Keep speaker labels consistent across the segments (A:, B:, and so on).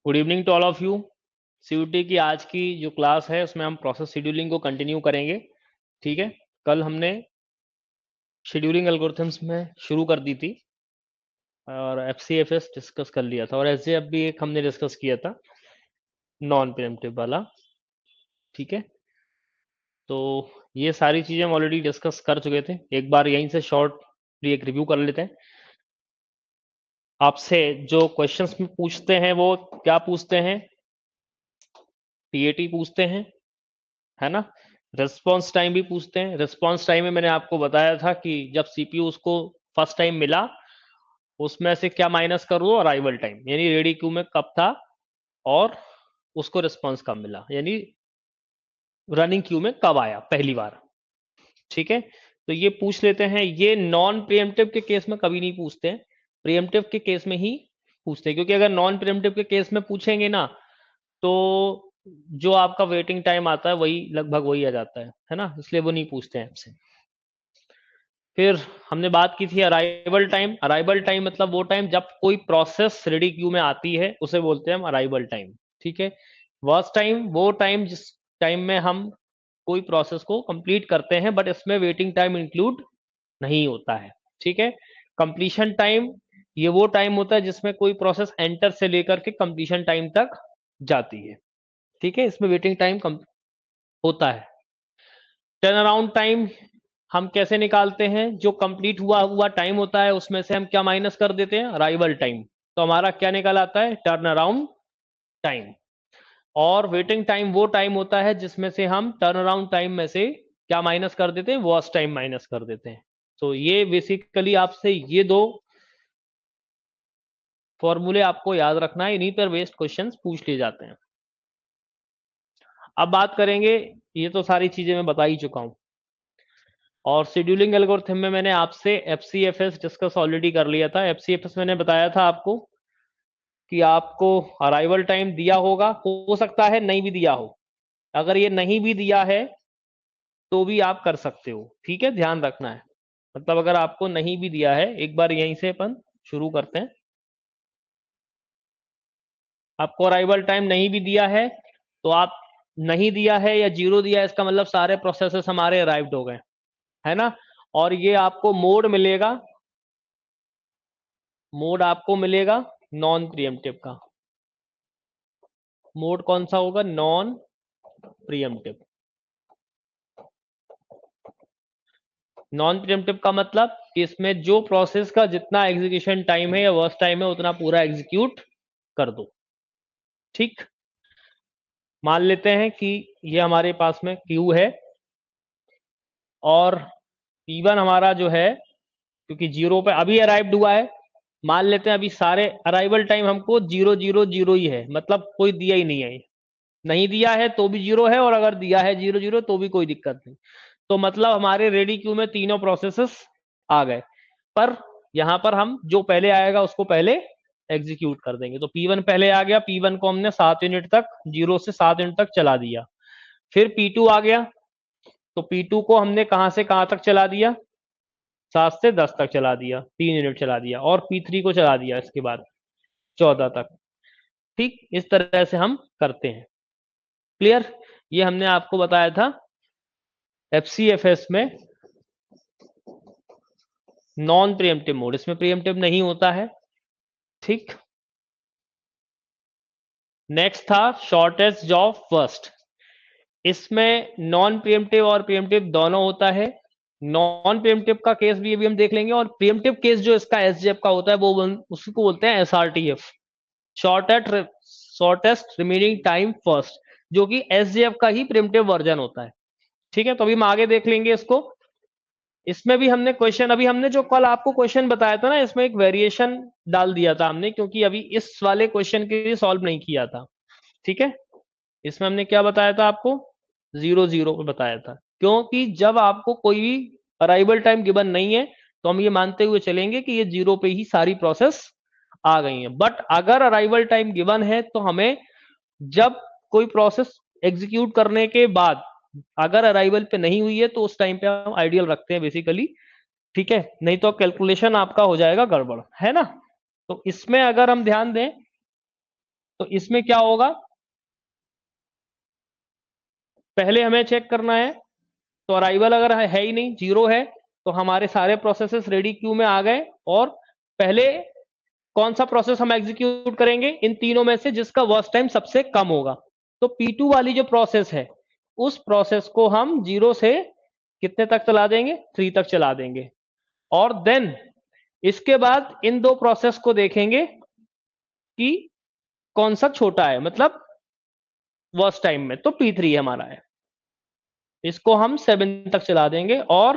A: Good evening to all of you. CUT की आज की जो क्लास है उसमें हम प्रोसेस शेड्यूलिंग को कंटिन्यू करेंगे। ठीक है, कल हमने शेड्यूलिंग एल्गोरिथम्स में शुरू कर दी थी और एफसीएफएस डिस्कस कर लिया था और एसजेएफ भी एक हमने डिस्कस किया था, नॉन प्रीएम्प्टिव वाला। ठीक है, तो ये सारी चीजें हम ऑलरेडी डिस्कस कर चुके थे। एक बार यहीं से शॉर्ट एक रिव्यू कर लेते हैं। आपसे जो क्वेश्चंस में पूछते हैं वो क्या पूछते हैं? टीएटी पूछते हैं, है ना। रिस्पॉन्स टाइम भी पूछते हैं। रिस्पॉन्स टाइम में मैंने आपको बताया था कि जब सीपीयू उसको फर्स्ट टाइम मिला उसमें से क्या माइनस कर दो, अराइवल टाइम, यानी रेडी क्यू में कब था और उसको रिस्पॉन्स कब मिला, यानी रनिंग क्यू में कब आया पहली बार। ठीक है, तो ये पूछ लेते हैं। ये नॉन प्रिएम्प्टिव के केस में कभी नहीं पूछते हैं, प्रिएम्प्टिव के केस में ही पूछते हैं, क्योंकि अगर नॉन प्रिएम्प्टिव के केस में पूछेंगे ना तो जो आपका वेटिंग टाइम आता है वही लगभग वही आ जाता है ना, इसलिए वो नहीं पूछते हैं आपसे। फिर हमने बात की थी अराइवल टाइम। अराइवल टाइम मतलब वो टाइम जब कोई प्रोसेस रेडी क्यू में आती है उसे बोलते हैं हम अराइवल टाइम। ठीक है, वर्स्ट टाइम वो टाइम जिस टाइम में हम कोई प्रोसेस को कंप्लीट करते हैं बट इसमें वेटिंग टाइम इंक्लूड नहीं होता है। ठीक है, कंप्लीशन टाइम ये वो टाइम होता है जिसमें कोई प्रोसेस एंटर से लेकर के कंप्लीशन टाइम तक जाती है। ठीक है, इसमें वेटिंग टाइम कम होता है। टर्न अराउंड टाइम हम कैसे निकालते हैं? जो कंप्लीट हुआ हुआ टाइम होता है उसमें से हम क्या माइनस कर देते हैं? Arrival time. तो हमारा क्या निकल आता है? Turn around time. और वेटिंग टाइम वो टाइम होता है जिसमें से हम टर्न अराउंड टाइम में से क्या माइनस कर देते हैं? वर्स्ट टाइम माइनस कर देते हैं। तो ये बेसिकली आपसे ये दो फॉर्मूले आपको याद रखना है, इन्हीं पर बेस्ड क्वेश्चंस पूछ लिए जाते हैं। अब बात करेंगे, ये तो सारी चीजें मैं बता ही चुका हूं। और शेड्यूलिंग एल्गोरिथम में मैंने आपसे एफसीएफएस डिस्कस ऑलरेडी कर लिया था। एफसीएफएस मैंने बताया था आपको कि आपको अराइवल टाइम दिया होगा, हो सकता है नहीं भी दिया हो। अगर ये नहीं भी दिया है तो भी आप कर सकते हो। ठीक है, ध्यान रखना है। मतलब अगर आपको नहीं भी दिया है, एक बार यहीं से अपन शुरू करते हैं। आपको अराइवल टाइम नहीं भी दिया है तो आप नहीं दिया है या जीरो दिया है, इसका मतलब सारे प्रोसेसेस हमारे अराइव्ड हो गए, है ना। और ये आपको मोड मिलेगा, मोड आपको मिलेगा नॉन प्रिएम्प्टिव का। मोड कौन सा होगा? Non pre-emptive. नॉन प्रिएम्प्टिव का मतलब कि इसमें जो प्रोसेस का जितना एग्जीक्यूशन टाइम है या वर्स्ट टाइम है उतना पूरा एग्जीक्यूट कर दो। ठीक, मान लेते हैं कि ये हमारे पास में क्यू है और P1 हमारा जो है, क्योंकि जीरो पे अभी अराइव्ड हुआ है, मान लेते हैं अभी सारे अराइवल टाइम हमको 0 0 0 ही है, मतलब कोई दिया ही नहीं है। नहीं दिया है तो भी जीरो है और अगर दिया है 0 0 तो भी कोई दिक्कत नहीं। तो मतलब हमारे रेडी क्यू में तीनों प्रोसेसेस आ गए, पर यहां पर हम जो पहले आएगा उसको पहले एग्जीक्यूट कर देंगे। तो P1 पहले आ गया, P1 को हमने 7 यूनिट तक, 0 से 7 यूनिट तक चला दिया। फिर P2 आ गया, तो P2 को हमने कहां से कहां तक चला दिया? 7 से 10 तक चला दिया, 3 यूनिट चला दिया। और P3 को चला दिया इसके बाद 14 तक। ठीक, इस तरह से हम करते हैं। क्लियर? ये हमने आपको बताया था एफसीएफएस में नॉन प्रिएम्प्टिव मोड, इसमें प्रिएम्प्टिव नहीं होता है। ठीक, नेक्स्ट था शॉर्टेस्ट जॉब फर्स्ट। इसमें नॉन प्रिएम्प्टिव और प्रिएम्प्टिव दोनों होता है। नॉन प्रिएम्प्टिव का केस भी अभी हम देख लेंगे और प्रिएम्प्टिव केस जो इसका एसजेएफ का होता है वो उसको बोलते हैं SRTF, shortest remaining time first, जो कि एसजेएफ का ही प्रिएम्प्टिव वर्जन होता है। ठीक है, तो अभी हम आगे देख लेंगे इसको। इसमें भी हमने क्वेश्चन, अभी हमने जो कल आपको क्वेश्चन बताया था ना, इसमें एक वेरिएशन डाल दिया था हमने, क्योंकि अभी इस वाले क्वेश्चन के लिए सॉल्व नहीं किया था। ठीक है, इसमें हमने क्या बताया था आपको? 0 0 पे बताया था, क्योंकि जब आपको कोई भी अराइवल टाइम गिवन नहीं है तो हम ये मानते हुए चलेंगे कि ये जीरो पे ही सारी प्रोसेस आ गई है। बट अगर अराइवल टाइम गिवन है तो हमें जब कोई प्रोसेस एग्जीक्यूट करने के बाद अगर अराइवल पे नहीं हुई है तो उस टाइम पे हम आइडियल रखते हैं बेसिकली। ठीक है, नहीं तो कैलकुलेशन आपका हो जाएगा गड़बड़, है ना। तो इसमें अगर हम ध्यान दें तो इसमें क्या होगा, पहले हमें चेक करना है, तो अराइवल अगर है ही नहीं, जीरो है, तो हमारे सारे प्रोसेसेस रेडी क्यू में आ गए। और पहले कौन सा प्रोसेस हम एग्जीक्यूट करेंगे इन तीनों में से जिसका वर्स्ट टाइम सबसे कम होगा। तो P2 वाली जो प्रोसेस है, उस प्रोसेस को हम जीरो से कितने तक चला देंगे, 3 तक चला देंगे। और देन इसके बाद इन दो प्रोसेस को देखेंगे कि कौन सा छोटा है, मतलब वर्स्ट टाइम में, तो P3 हमारा है, इसको हम 7 तक चला देंगे। और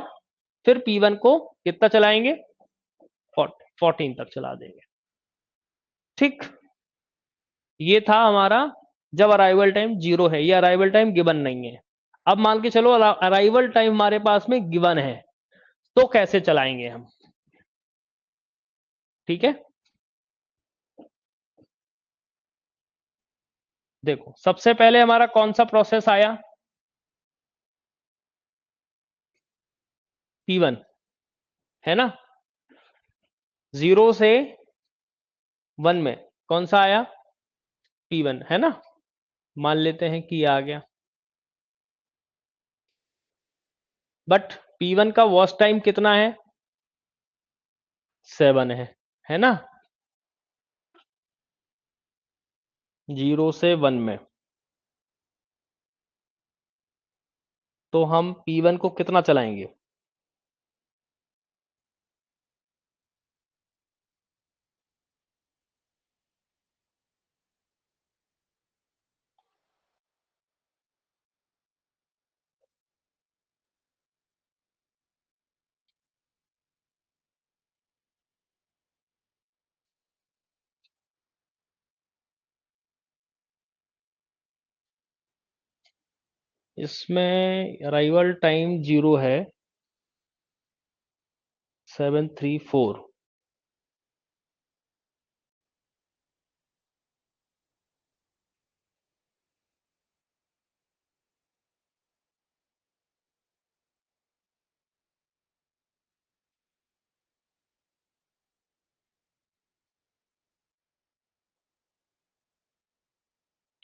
A: फिर P1 को कितना चलाएंगे, 14 तक चला देंगे। ठीक, ये था हमारा जब अराइवल टाइम जीरो है, ये अराइवल टाइम गिवन नहीं है। अब मान के चलो अराइवल टाइम हमारे पास में गिवन है, तो कैसे चलाएंगे हम। ठीक है, देखो सबसे पहले हमारा कौन सा प्रोसेस आया, P1, है ना। जीरो से 1 में कौन सा आया, P1, है ना। मान लेते हैं कि आ गया, बट P1 का वर्स्ट टाइम कितना है, 7 है ना। जीरो से 1 में, तो हम P1 को कितना चलाएंगे, इसमें अराइवल टाइम जीरो है, 734।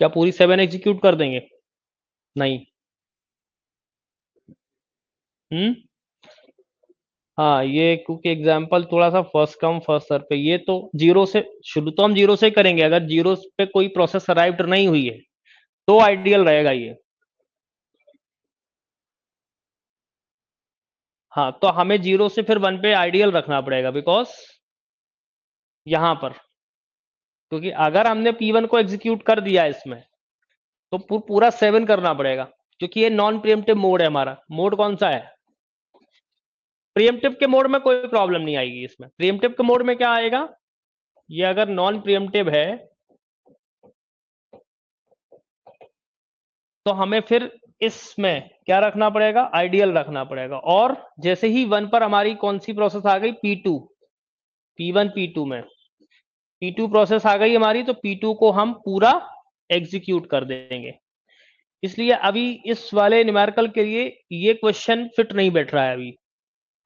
A: क्या पूरी 7 एग्जीक्यूट कर देंगे, नहीं। हम्म, हाँ, ये क्योंकि एग्जाम्पल थोड़ा सा फर्स्ट कम फर्स्ट सर्व पे, ये तो जीरो से शुरू तो हम जीरो से ही करेंगे, अगर जीरो पे कोई प्रोसेस अराइव्ड नहीं हुई है तो आइडियल रहेगा ये। हाँ, तो हमें जीरो से फिर 1 पे आइडियल रखना पड़ेगा, बिकॉज यहां पर, क्योंकि अगर हमने P1 को एग्जीक्यूट कर दिया इसमें, तो पूरा 7 करना पड़ेगा, क्योंकि ये नॉन प्रिएम्प्टिव मोड है हमारा। मोड कौन सा है, प्रिएम्प्टिव के मोड में कोई प्रॉब्लम नहीं आएगी। इसमें प्रिएम्प्टिव के मोड में क्या आएगा, ये अगर नॉन प्रिएम्प्टिव है तो हमें फिर इसमें क्या रखना पड़ेगा, आइडियल रखना पड़ेगा। और जैसे ही 1 पर हमारी कौन सी प्रोसेस आ गई, P2, P1 P2 में P2 प्रोसेस आ गई हमारी, तो P2 को हम पूरा एग्जीक्यूट कर देंगे। इसलिए अभी इस वाले न्यूमेरिकल के लिए ये क्वेश्चन फिट नहीं बैठ रहा है अभी,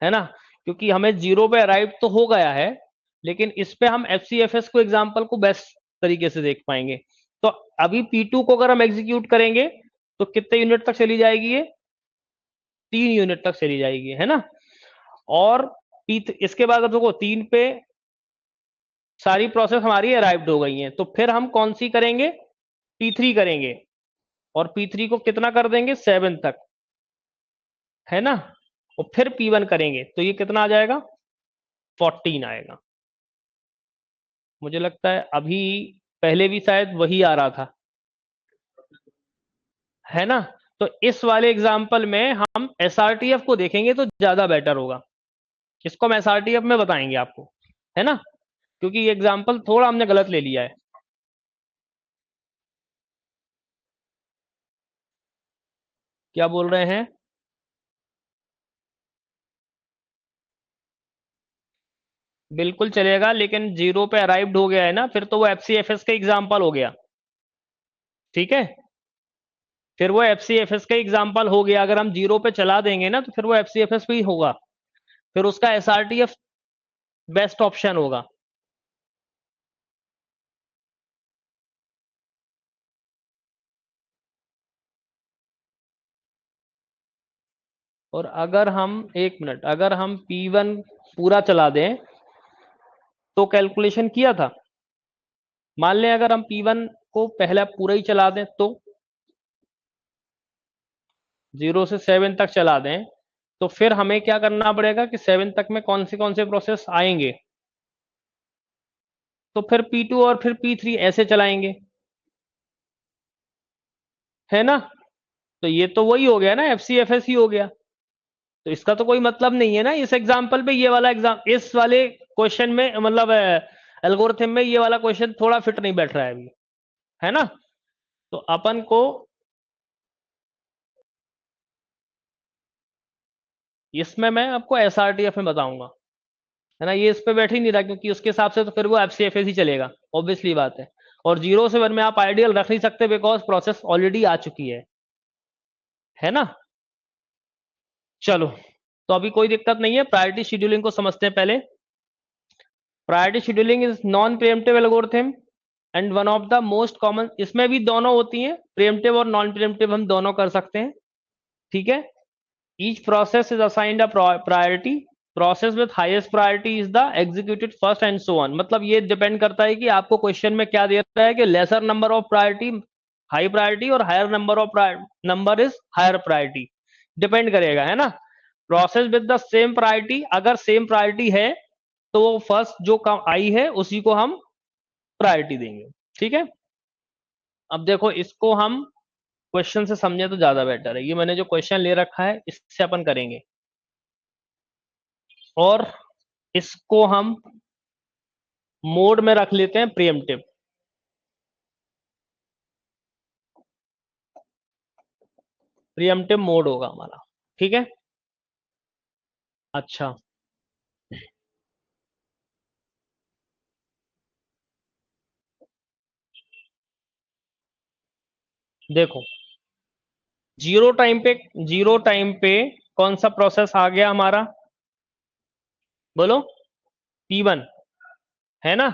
A: है ना, क्योंकि हमें जीरो पे अराइव तो हो गया है, लेकिन इस पे हम FCFS को एग्जाम्पल को बेस्ट तरीके से देख पाएंगे। तो अभी P2 को अगर हम एग्जीक्यूट करेंगे तो कितने यूनिट तक चली जाएगी ये, 3 यूनिट तक चली जाएगी, है ना। और इसके बाद अब देखो 3 पे सारी प्रोसेस हमारी अराइव्ड हो गई हैं, तो फिर हम कौन सी करेंगे, P3 करेंगे। और P3 को कितना कर देंगे, 7 तक, है ना। और फिर P1 करेंगे तो ये कितना आ जाएगा, 14 आएगा। मुझे लगता है अभी पहले भी शायद वही आ रहा था, है ना। तो इस वाले एग्जाम्पल में हम SRTF को देखेंगे तो ज्यादा बेटर होगा। इसको हम SRTF में बताएंगे आपको, है ना, क्योंकि ये एग्जाम्पल थोड़ा हमने गलत ले लिया है। क्या बोल रहे हैं, बिल्कुल चलेगा, लेकिन जीरो पे अराइव्ड हो गया है ना, फिर तो वो FCFS का एग्जाम्पल हो गया। ठीक है, फिर वो FCFS का एग्जाम्पल हो गया। अगर हम जीरो पे चला देंगे ना, तो फिर वो FCFS भी होगा, फिर उसका SRTF बेस्ट ऑप्शन होगा। और अगर हम, एक मिनट, अगर हम P1 पूरा चला दें तो कैलकुलेशन किया था, मान लें अगर हम P1 को पहला पूरा ही चला दें तो 0 से 7 तक चला दें, तो फिर हमें क्या करना पड़ेगा कि 7 तक में कौन से प्रोसेस आएंगे, तो फिर P2 और फिर P3 ऐसे चलाएंगे, है ना। तो ये तो वही हो गया ना, FCFS ही हो गया। तो इसका तो कोई मतलब नहीं है ना इस एग्जाम्पल पे, ये वाला एग्जाम, इस वाले क्वेश्चन में, मतलब एल्गोरिथम में ये वाला क्वेश्चन थोड़ा फिट नहीं बैठ रहा है अभी, है ना। तो अपन को इसमें मैं आपको SRTF में बताऊंगा, है ना। ये इस पे बैठ ही नहीं रहा, क्योंकि उसके हिसाब से तो फिर वो FCFS ही चलेगा, ऑब्वियसली बात है। और 0 से 1 में आप आइडियल रख नहीं सकते, बिकॉज प्रोसेस ऑलरेडी आ चुकी है ना। चलो, तो अभी कोई दिक्कत नहीं है, प्रायोरिटी शेड्यूलिंग को समझते हैं पहले। Priority scheduling is non pre-emptive algorithm and one of the most common, इसमें भी दोनों होती हैं, प्रीएम्प्टिव और नॉन प्रीएम्प्टिव, हम दोनों कर सकते हैं, ठीक है। Each process is assigned a priority, process with highest priority is the executed first and so on. मतलब ये डिपेंड करता है कि आपको क्वेश्चन में क्या दे रहा है, कि lesser number of priority high priority और higher number of number is higher priority, depend करेगा, है ना। Process with the same priority, अगर सेम प्रायोरिटी है तो वो फर्स्ट जो काम आई है उसी को हम प्रायोरिटी देंगे, ठीक है। अब देखो, इसको हम क्वेश्चन से समझे तो ज्यादा बेटर है, ये मैंने जो क्वेश्चन ले रखा है इससे अपन करेंगे, और इसको हम मोड में रख लेते हैं प्रीएम्प्टिव। प्रीएम्प्टिव मोड होगा हमारा, ठीक है। अच्छा, देखो, जीरो टाइम पे कौन सा प्रोसेस आ गया हमारा, बोलो, P1, है ना।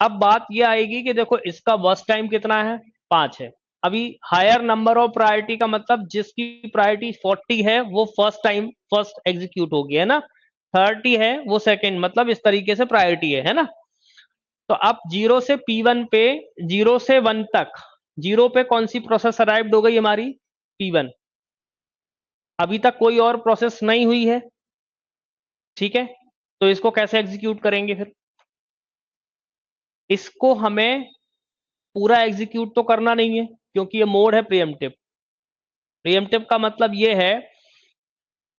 A: अब बात ये आएगी कि देखो, इसका वर्स्ट टाइम कितना है, 5 है। अभी हायर नंबर ऑफ प्रायोरिटी का मतलब जिसकी प्रायोरिटी 40 है वो फर्स्ट एग्जीक्यूट होगी, है ना। 30 है वो सेकंड, मतलब इस तरीके से प्रायोरिटी है ना। तो अब 0 से P1 पे, 0 से 1 तक, 0 पे कौन सी प्रोसेस अराइव्ड हो गई हमारी, P1। अभी तक कोई और प्रोसेस नहीं हुई है, ठीक है। तो इसको कैसे एग्जीक्यूट करेंगे फिर, इसको हमें पूरा एग्जीक्यूट तो करना नहीं है, क्योंकि ये मोड है प्रीएम्प्टिव। प्रीएम्प्टिव का मतलब ये है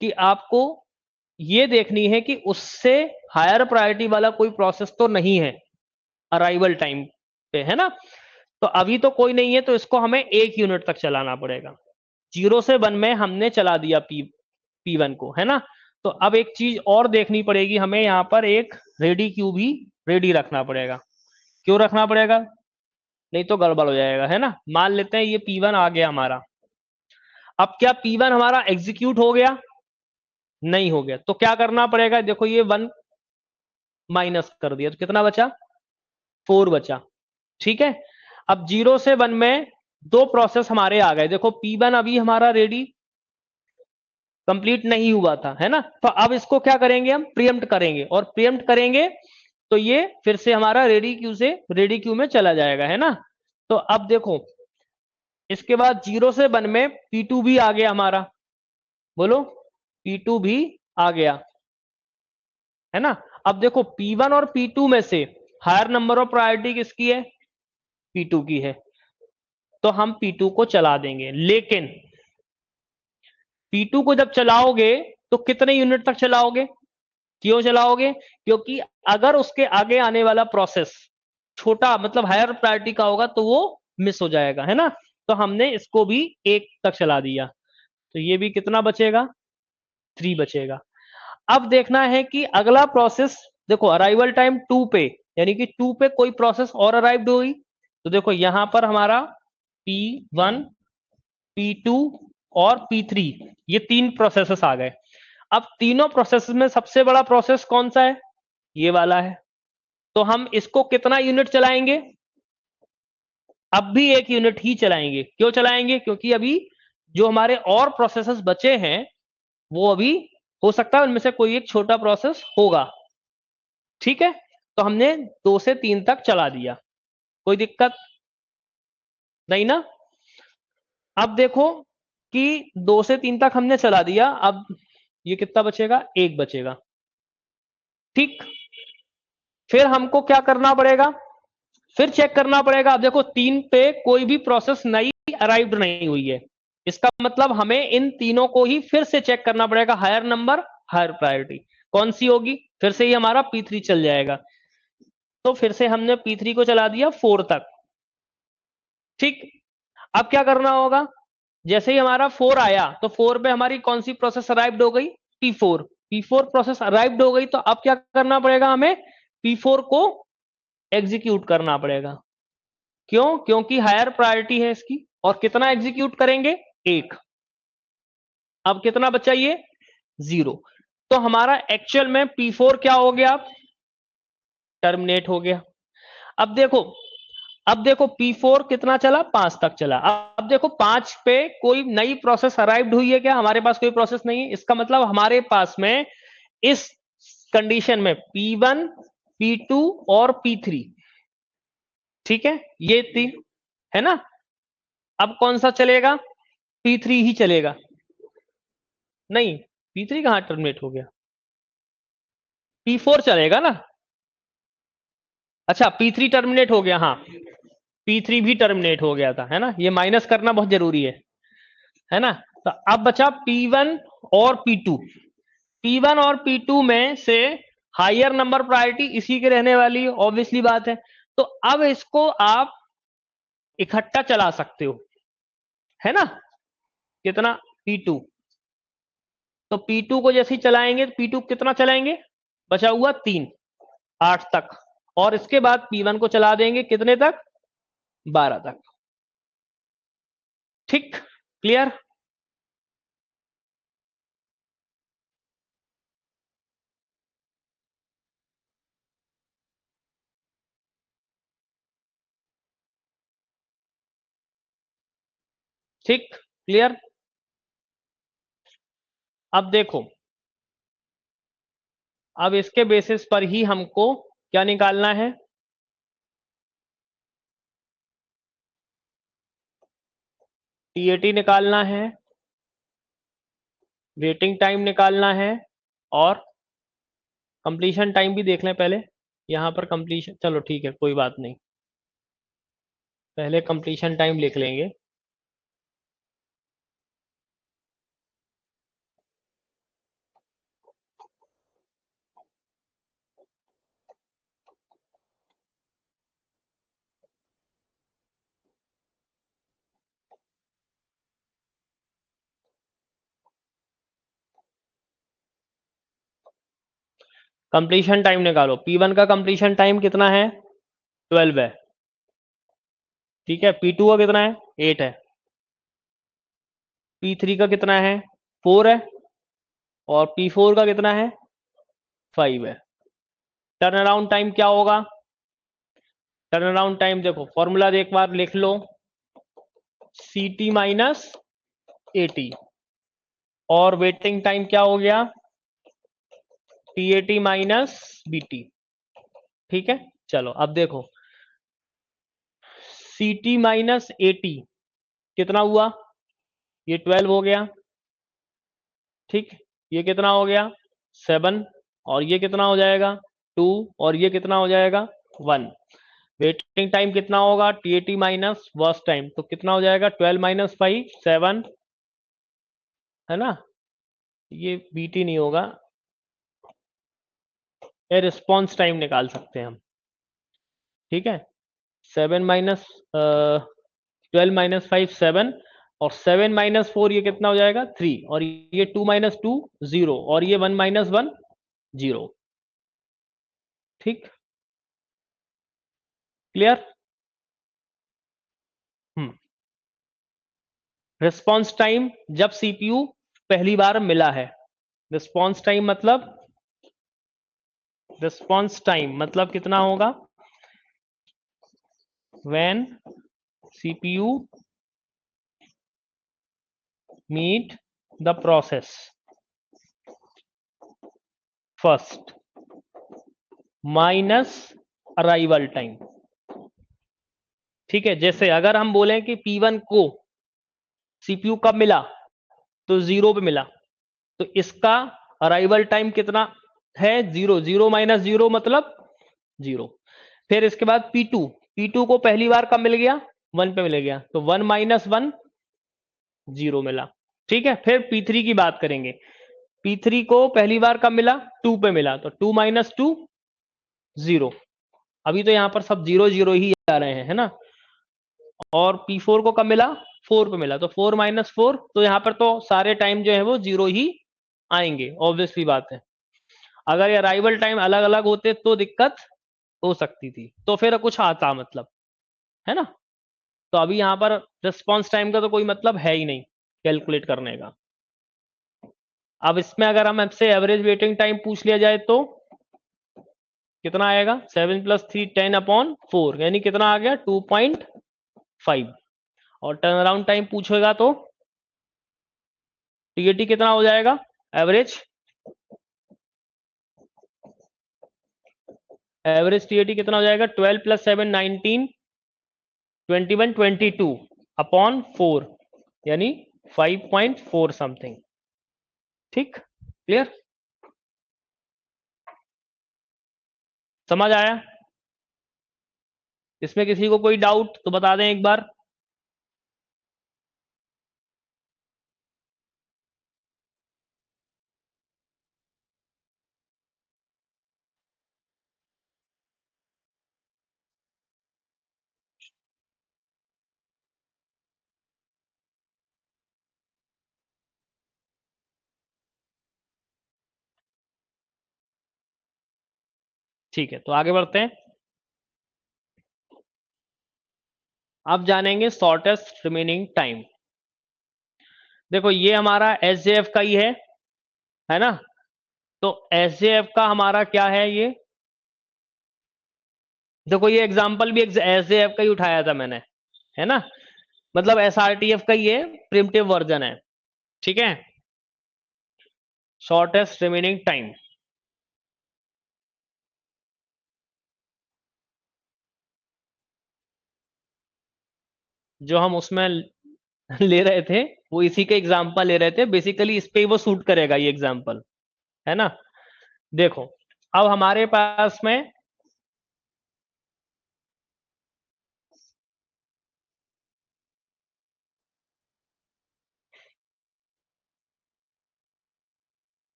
A: कि आपको ये देखनी है कि उससे हायर प्रायोरिटी वाला कोई प्रोसेस तो नहीं है अराइवल टाइम पे, है ना। तो अभी तो कोई नहीं है, तो इसको हमें 1 यूनिट तक चलाना पड़ेगा। 0 से 1 में हमने चला दिया P1 को, है ना। तो अब एक चीज और देखनी पड़ेगी हमें, यहां पर एक रेडी क्यू भी रेडी रखना पड़ेगा। क्यों रखना पड़ेगा, नहीं तो गड़बड़ हो जाएगा, है ना। मान लेते हैं ये P1 आ गया हमारा, अब क्या P1 हमारा एग्जीक्यूट हो गया, नहीं हो गया, तो क्या करना पड़ेगा, देखो ये 1 माइनस कर दिया तो कितना बचा, 4 बचा, ठीक है। अब 0 से 1 में दो प्रोसेस हमारे आ गए, देखो P1 अभी हमारा रेडी कंप्लीट नहीं हुआ था, है ना। तो अब इसको क्या करेंगे, हम प्रीएम्प्ट करेंगे, और प्रीएम्प्ट करेंगे तो ये फिर से हमारा रेडी क्यू से रेडी क्यू में चला जाएगा, है ना। तो अब देखो, इसके बाद 0 से 1 में P2 भी आ गया हमारा, बोलो, P2 भी आ गया, है ना। अब देखो, P1 और P2 में से हायर नंबर ऑफ प्रायोरिटी किसकी है, P2 की है, तो हम P2 को चला देंगे। लेकिन P2 को जब चलाओगे तो कितने यूनिट तक चलाओगे, क्यों चलाओगे, क्योंकि अगर उसके आगे आने वाला प्रोसेस छोटा, मतलब हायर प्रायोरिटी का होगा, तो वो मिस हो जाएगा, है ना। तो हमने इसको भी 1 तक चला दिया, तो ये भी कितना बचेगा, 3 बचेगा। अब देखना है कि अगला प्रोसेस, देखो अराइवल टाइम 2 पे, यानी कि 2 पे कोई प्रोसेस और अराइव्ड हुई, तो देखो यहां पर हमारा P1, P2 और P3, ये 3 प्रोसेसेस आ गए। अब तीनों प्रोसेस में सबसे बड़ा प्रोसेस कौन सा है, ये वाला है। तो हम इसको कितना यूनिट चलाएंगे, अब भी 1 यूनिट ही चलाएंगे। क्यों चलाएंगे, क्योंकि अभी जो हमारे और प्रोसेसेस बचे हैं वो अभी हो सकता है उनमें से कोई एक छोटा प्रोसेस होगा। ठीक है, तो हमने 2 से 3 तक चला दिया, कोई दिक्कत नहीं ना। अब देखो कि 2 से 3 तक हमने चला दिया, अब ये कितना बचेगा, 1 बचेगा। ठीक, फिर हमको क्या करना पड़ेगा, फिर चेक करना पड़ेगा। अब देखो 3 पे कोई भी प्रोसेस नई अराइव्ड नहीं हुई है, इसका मतलब हमें इन तीनों को ही फिर से चेक करना पड़ेगा, हायर नंबर हायर प्रायोरिटी कौन सी होगी, फिर से ही हमारा P3 चल जाएगा। तो फिर से हमने P3 को चला दिया 4 तक। ठीक, अब क्या करना होगा, जैसे ही हमारा 4 आया तो 4 पे हमारी कौन सी प्रोसेस अराइव्ड हो गई, P4। P4 प्रोसेस अराइव्ड हो गई, तो अब क्या करना पड़ेगा हमें, P4 को एग्जीक्यूट करना पड़ेगा। क्यों, क्योंकि हायर प्रायोरिटी है इसकी। और कितना एग्जीक्यूट करेंगे, 1। अब कितना बचा ये, 0। तो हमारा एक्चुअल में P4 क्या हो गया, टर्मिनेट हो गया। अब देखो, अब देखो P4 कितना चला, 5 तक चला। अब देखो 5 पे कोई नई प्रोसेस अराइव्ड हुई है क्या, हमारे पास कोई प्रोसेस नहीं है। इसका मतलब हमारे पास में इस कंडीशन में P1 P2 और P3, ठीक है, ये 3 है ना। अब कौन सा चलेगा, P3 ही चलेगा। नहीं, P3 कहां टर्मिनेट हो गया, P4 चलेगा ना। अच्छा, P3 टर्मिनेट हो गया, हाँ P3 भी टर्मिनेट हो गया था, है ना, ये माइनस करना बहुत जरूरी है ना। तो अब बचा P1 और P2। P1 और P2 में से हायर नंबर प्रायोरिटी इसी के रहने वाली, ऑब्वियसली बात है। तो अब इसको आप इकट्ठा चला सकते हो, है ना। कितना, P2। तो P2 को जैसे ही चलाएंगे, P2 कितना चलाएंगे, बचा हुआ 3, 8 तक। और इसके बाद P1 को चला देंगे कितने तक, 12 तक। ठीक, क्लियर। ठीक, क्लियर। अब देखो, अब इसके बेसिस पर ही हमको क्या निकालना है, टीएटी निकालना है, वेटिंग टाइम निकालना है, और कंप्लीशन टाइम भी देख लें पहले। यहां पर कंप्लीशन, चलो ठीक है कोई बात नहीं, पहले कंप्लीशन टाइम लिख लेंगे। कंप्लीशन टाइम निकालो। P1 का कंप्लीशन टाइम कितना है, 12 है। ठीक है, P2 का कितना है, 8 है। P3 का कितना है, 4 है। और P4 का कितना है, 5 है। टर्न अराउंड टाइम क्या होगा, टर्न अराउंड टाइम देखो, फॉर्मूला एक बार लिख लो, CT माइनस AT। और वेटिंग टाइम क्या हो गया, TAT माइनस BT। ठीक है, चलो अब देखो, CT माइनस AT कितना हुआ, ये 12 हो गया। ठीक, ये कितना हो गया, 7। और ये कितना हो जाएगा, 2। और ये कितना हो जाएगा, 1। वेटिंग टाइम कितना होगा, TAT माइनस वर्स्ट टाइम, तो कितना हो जाएगा, 12 माइनस 5, 7, है ना। ये BT नहीं होगा, ये रिस्पॉन्स टाइम निकाल सकते हैं हम। ठीक है, 7 माइनस 12 माइनस 5, 7। और 7 माइनस 4 ये कितना हो जाएगा, 3। और ये 2 माइनस 2, 0। और ये 1 माइनस 1, 0। ठीक, क्लियर। हम्म, रिस्पॉन्स टाइम जब CPU पहली बार मिला है, रिस्पॉन्स टाइम मतलब, रिस्पॉन्स टाइम मतलब कितना होगा, when CPU meet the process, first minus arrival time. ठीक है, जैसे अगर हम बोलें कि P1 को CPU कब मिला, तो 0 पे मिला, तो इसका अराइवल टाइम कितना है, 0, 0 माइनस 0 मतलब 0। फिर इसके बाद P2 को पहली बार कब मिल गया, 1 पे मिल गया, तो 1 माइनस 1 0 मिला। ठीक है, फिर P3 की बात करेंगे, P3 को पहली बार कब मिला, 2 पे मिला, तो 2 माइनस 2 0। अभी तो यहां पर सब 0 0 ही आ रहे हैं, है ना। और P4 को कब मिला, 4 पे मिला, तो 4 माइनस 4, तो यहां पर तो सारे टाइम जो है वो 0 ही आएंगे, ऑब्वियसली बात है। अगर ये अराइवल टाइम अलग अलग होते तो दिक्कत हो सकती थी, तो फिर कुछ आता मतलब, है ना। तो अभी यहां पर रिस्पॉन्स टाइम का तो कोई मतलब है ही नहीं कैलकुलेट करने का। अब इसमें अगर हम आपसे एवरेज वेटिंग टाइम पूछ लिया जाए तो कितना आएगा, 7 + 3 10/4, यानी कितना आ गया, 2.5। और टर्न अराउंड टाइम पूछेगा तो टीएटी कितना हो जाएगा, एवरेज टीएटी कितना हो जाएगा, 12 + 7 19 21 22/4, यानी 5.4 समथिंग। ठीक, क्लियर, समझ आया। इसमें किसी को कोई डाउट तो बता दें एक बार। ठीक है, तो आगे बढ़ते हैं। अब जानेंगे शॉर्टेस्ट रिमेनिंग टाइम। देखो ये हमारा एसजेएफ का ही है ना। तो एसजेएफ का हमारा क्या है ये, देखो ये एग्जांपल भी एसजेएफ का ही उठाया था मैंने, है ना। मतलब एसआरटीएफ का ये प्रिमिटिव वर्जन है। ठीक है, शॉर्टेस्ट रिमेनिंग टाइम। जो हम उसमें ले रहे थे वो इसी के एग्जांपल ले रहे थे, बेसिकली इस पे ही वो सूट करेगा ये एग्जांपल, है ना। देखो अब हमारे पास में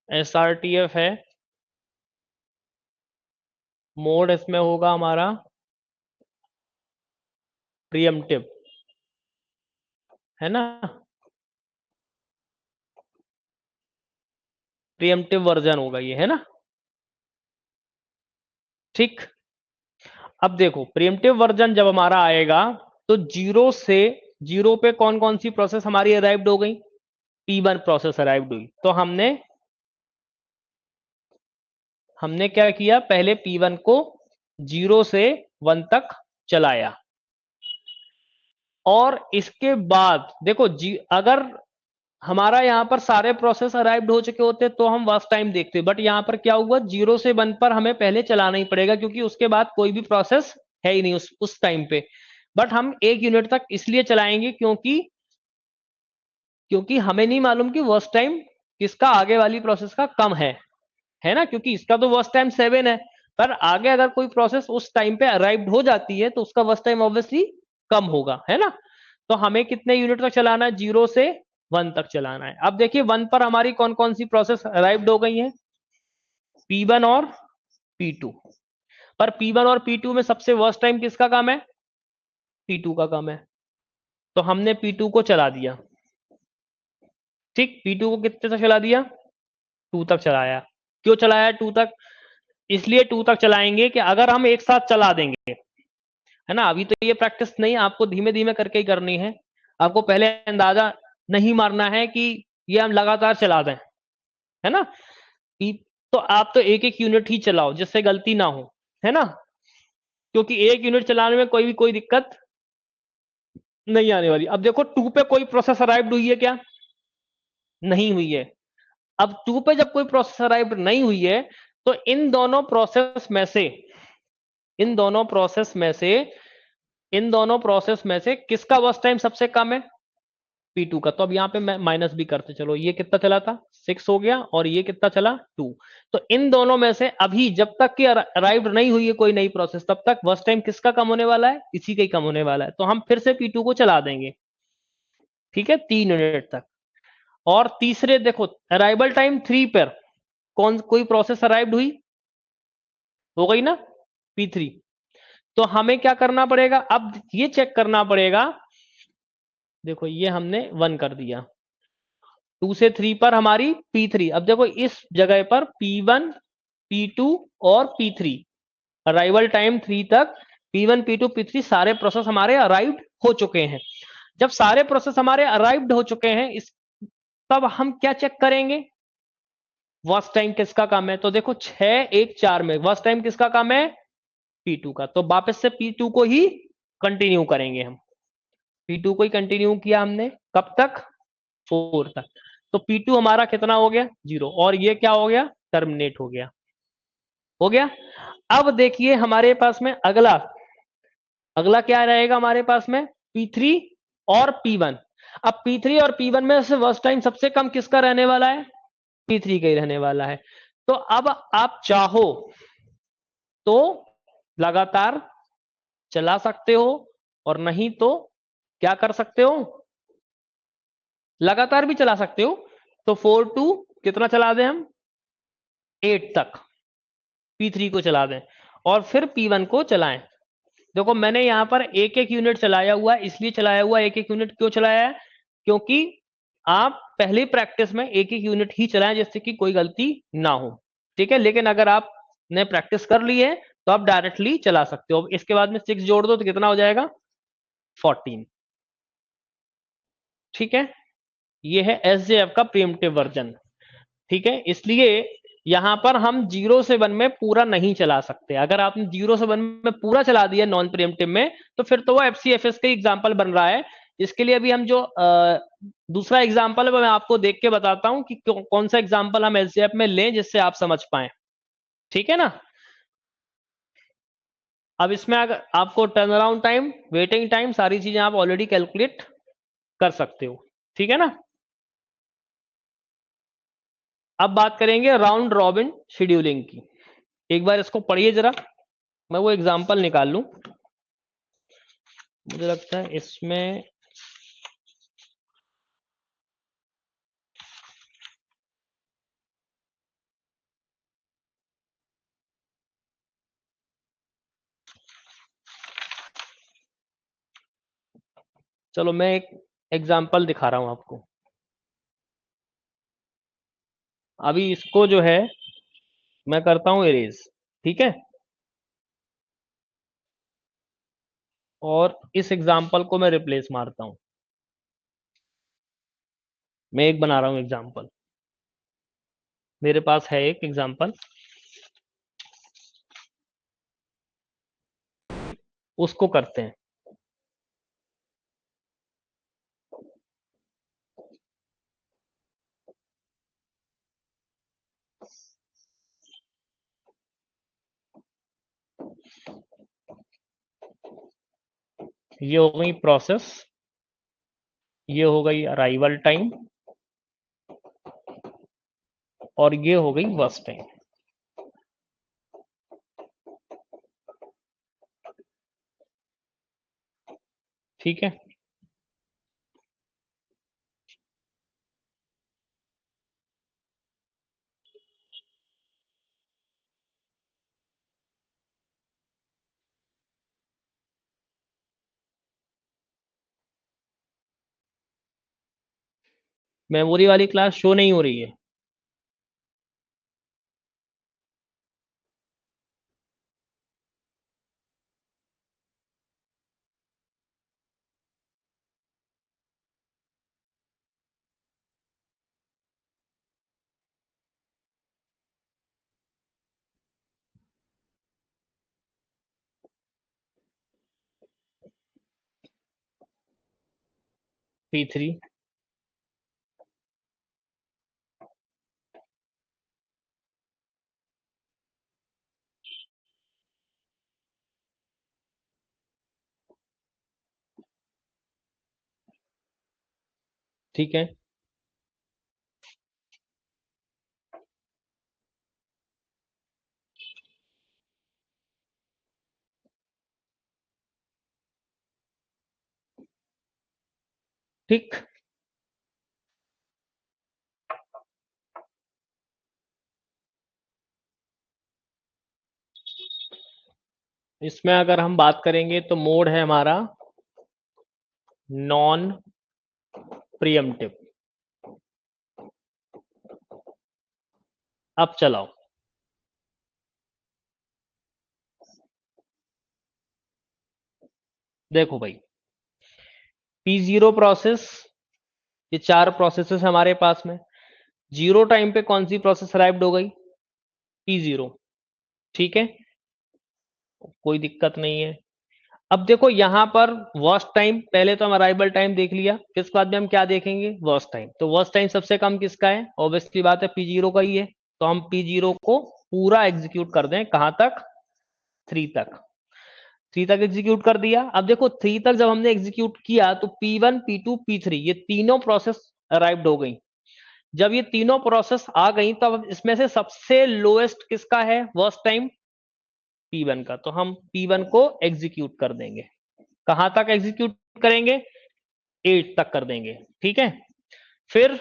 A: एसआरटीएफ है, मोड इसमें होगा हमारा प्रिएम्प्टिव, है ना, प्रिएम्प्टिव वर्जन होगा ये, है ना। ठीक, अब देखो प्रिएम्प्टिव वर्जन जब हमारा आएगा तो जीरो पे कौन कौन सी प्रोसेस हमारी अराइव्ड हो गई, P1 प्रोसेस अराइव्ड हुई। तो हमने क्या किया, पहले P1 को 0 से 1 तक चलाया, और इसके बाद देखो अगर हमारा यहाँ पर सारे प्रोसेस अराइव्ड हो चुके होते तो हम वर्स्ट टाइम देखते, बट यहाँ पर क्या हुआ, 0 से 1 पर हमें पहले चलाना ही पड़ेगा, क्योंकि उसके बाद कोई भी प्रोसेस है ही नहीं उस टाइम पे। बट हम 1 यूनिट तक इसलिए चलाएंगे क्योंकि हमें नहीं मालूम कि वर्स्ट टाइम किसका आगे वाली प्रोसेस का कम है ना, क्योंकि इसका तो वर्स्ट टाइम 7 है, पर आगे अगर कोई प्रोसेस उस टाइम पे अराइव्ड हो जाती है तो उसका वर्स्ट टाइम ऑब्वियसली कम होगा, है ना। तो हमें कितने यूनिट तक चलाना है, 0 से 1 तक चलाना है। अब देखिए 1 पर हमारी कौन कौन सी प्रोसेस अराइव्ड हो गई है, P1 और P2। पर P1 और P2 में सबसे वर्स्ट टाइम किसका कम है, P2 का कम है, तो हमने P2 को चला दिया। ठीक, P2 को कितने तक चला दिया, 2 तक चलाया। क्यों चलाया 2 तक, इसलिए 2 तक चलाएंगे कि अगर हम एक साथ चला देंगे, है ना, अभी तो ये प्रैक्टिस नहीं, आपको धीमे धीमे करके ही करनी है। आपको पहले अंदाजा नहीं मारना है कि ये हम लगातार चला दें, है ना। तो आप तो एक एक यूनिट ही चलाओ जिससे गलती ना हो, है ना, क्योंकि एक यूनिट चलाने में कोई दिक्कत नहीं आने वाली। अब देखो 2 पे कोई प्रोसेस अराइव्ड हुई है क्या, नहीं हुई है। अब 2 पे जब कोई प्रोसेस अराइव नहीं हुई है तो इन दोनों प्रोसेस में से इन दोनों प्रोसेस में से इन दोनों प्रोसेस में से किसका वर्स्ट टाइम सबसे कम है? P2 का। तो अब यहां पे मैं माइनस भी करते चलो, ये कितना चला था 6 हो गया और ये कितना चला 2। तो इन दोनों में से अभी जब तक कि अराइव्ड नहीं हुई है कोई नई प्रोसेस तब तक वर्स्ट टाइम किसका कम होने वाला है? इसी का ही कम होने वाला है। तो हम फिर से P2 को चला देंगे, ठीक है, 3 यूनिट तक। और तीसरे देखो अराइवल टाइम 3 पर कोई प्रोसेस अराइव्ड हुई हो गई ना P3। तो हमें क्या करना पड़ेगा? अब ये चेक करना पड़ेगा, देखो ये हमने 1 कर दिया, 2 से 3 पर हमारी P3। अब देखो इस जगह पर P1 P2 और P3 अराइवल टाइम 3 तक P1 P2 P3 सारे प्रोसेस हमारे अराइव्ड हो चुके हैं। जब सारे प्रोसेस हमारे अराइव्ड हो चुके हैं इस तब हम क्या चेक करेंगे? वर्स्ट टाइम किसका कम है? तो देखो 6 1 4 में वर्स्ट टाइम किसका कम है? P2 का। तो वापस से P2 को ही कंटिन्यू करेंगे हम। P2 को ही कंटिन्यू किया हमने कब तक? 4 तक। तो P2 हमारा कितना हो गया? 0। और ये क्या हो गया? टर्मिनेट हो गया। हो गया। अब देखिए हमारे पास में अगला अगला क्या रहेगा हमारे पास में? P3 और P1। अब P3 और P1 में से वर्स्ट टाइम सबसे कम किसका रहने वाला है? P3 का ही रहने वाला है। तो अब आप चाहो तो लगातार चला सकते हो और नहीं तो क्या कर सकते हो? लगातार भी चला सकते हो। तो 4 टू कितना चला दें हम? 8 तक P3 को चला दें और फिर P1 को चलाएं। देखो मैंने यहां पर एक एक यूनिट चलाया हुआ है, इसलिए चलाया हुआ एक एक यूनिट क्यों चलाया है? क्योंकि आप पहली प्रैक्टिस में एक एक यूनिट ही चलाएं जिससे कि कोई गलती ना हो, ठीक है। लेकिन अगर आपने प्रैक्टिस कर ली है तो आप डायरेक्टली चला सकते हो। इसके बाद में 6 जोड़ दो तो कितना हो जाएगा? 14, ठीक है। ये है एसजेएफ का प्रीएम्प्टिव वर्जन, ठीक है। इसलिए यहां पर हम 0 से 1 में पूरा नहीं चला सकते। अगर आपने 0 से 1 में पूरा चला दिया नॉन प्रीएम्प्टिव में तो फिर तो वो एफसीएफएस का एग्जाम्पल बन रहा है। इसके लिए अभी हम जो दूसरा एग्जाम्पल है वो मैं आपको देख के बताता हूं कि कौन सा एग्जाम्पल हम एसजेएफ में लें जिससे आप समझ पाए, ठीक है ना। अब इसमें अगर आपको turn around time, waiting time, सारी चीजें आप ऑलरेडी कैलकुलेट कर सकते हो, ठीक है ना। अब बात करेंगे राउंड रॉबिन शेड्यूलिंग की। एक बार इसको पढ़िए जरा, मैं वो एग्जांपल निकाल लूं। मुझे लगता है इसमें चलो मैं एक एग्जांपल दिखा रहा हूं आपको। अभी इसको जो है मैं करता हूं इरेज, ठीक है। और इस एग्जांपल को मैं रिप्लेस मारता हूं। मैं एक बना रहा हूं एग्जांपल, मेरे पास है एक एग्जांपल, उसको करते हैं। ये हो गई प्रोसेस, ये हो गई अराइवल टाइम और ये हो गई वर्स्ट टाइम, ठीक है। मेमोरी वाली क्लास शो नहीं हो रही है। P3 ठीक है, ठीक। इसमें अगर हम बात करेंगे तो मोड है हमारा नॉन प्रियम्पटिव। अब चलाओ, देखो भाई, P0 प्रोसेस, ये 4 प्रोसेसेस हमारे पास में, जीरो टाइम पे कौन सी प्रोसेस अराइव्ड हो गई? P0। ठीक है, कोई दिक्कत नहीं है। अब देखो यहां पर वर्स्ट टाइम, पहले तो हम अराइवल टाइम देख लिया, इसके बाद में हम क्या देखेंगे? Worst time. तो वर्स्ट टाइम सबसे कम किसका है? ऑब्वियसली बात है P0 का ही है। तो हम P0 को पूरा एग्जीक्यूट कर दें, कहां तक? 3 तक। 3 तक एग्जीक्यूट कर दिया। अब देखो 3 तक जब हमने एग्जीक्यूट किया तो P1 P2 P3 ये तीनों प्रोसेस अराइव्ड हो गई। जब ये तीनों प्रोसेस आ गई तो अब इसमें से सबसे लोएस्ट किसका है वर्स्ट टाइम? P1 का। तो हम P1 को एग्जीक्यूट कर देंगे। कहां तक एग्जीक्यूट करेंगे? 8 तक कर देंगे। ठीक है, फिर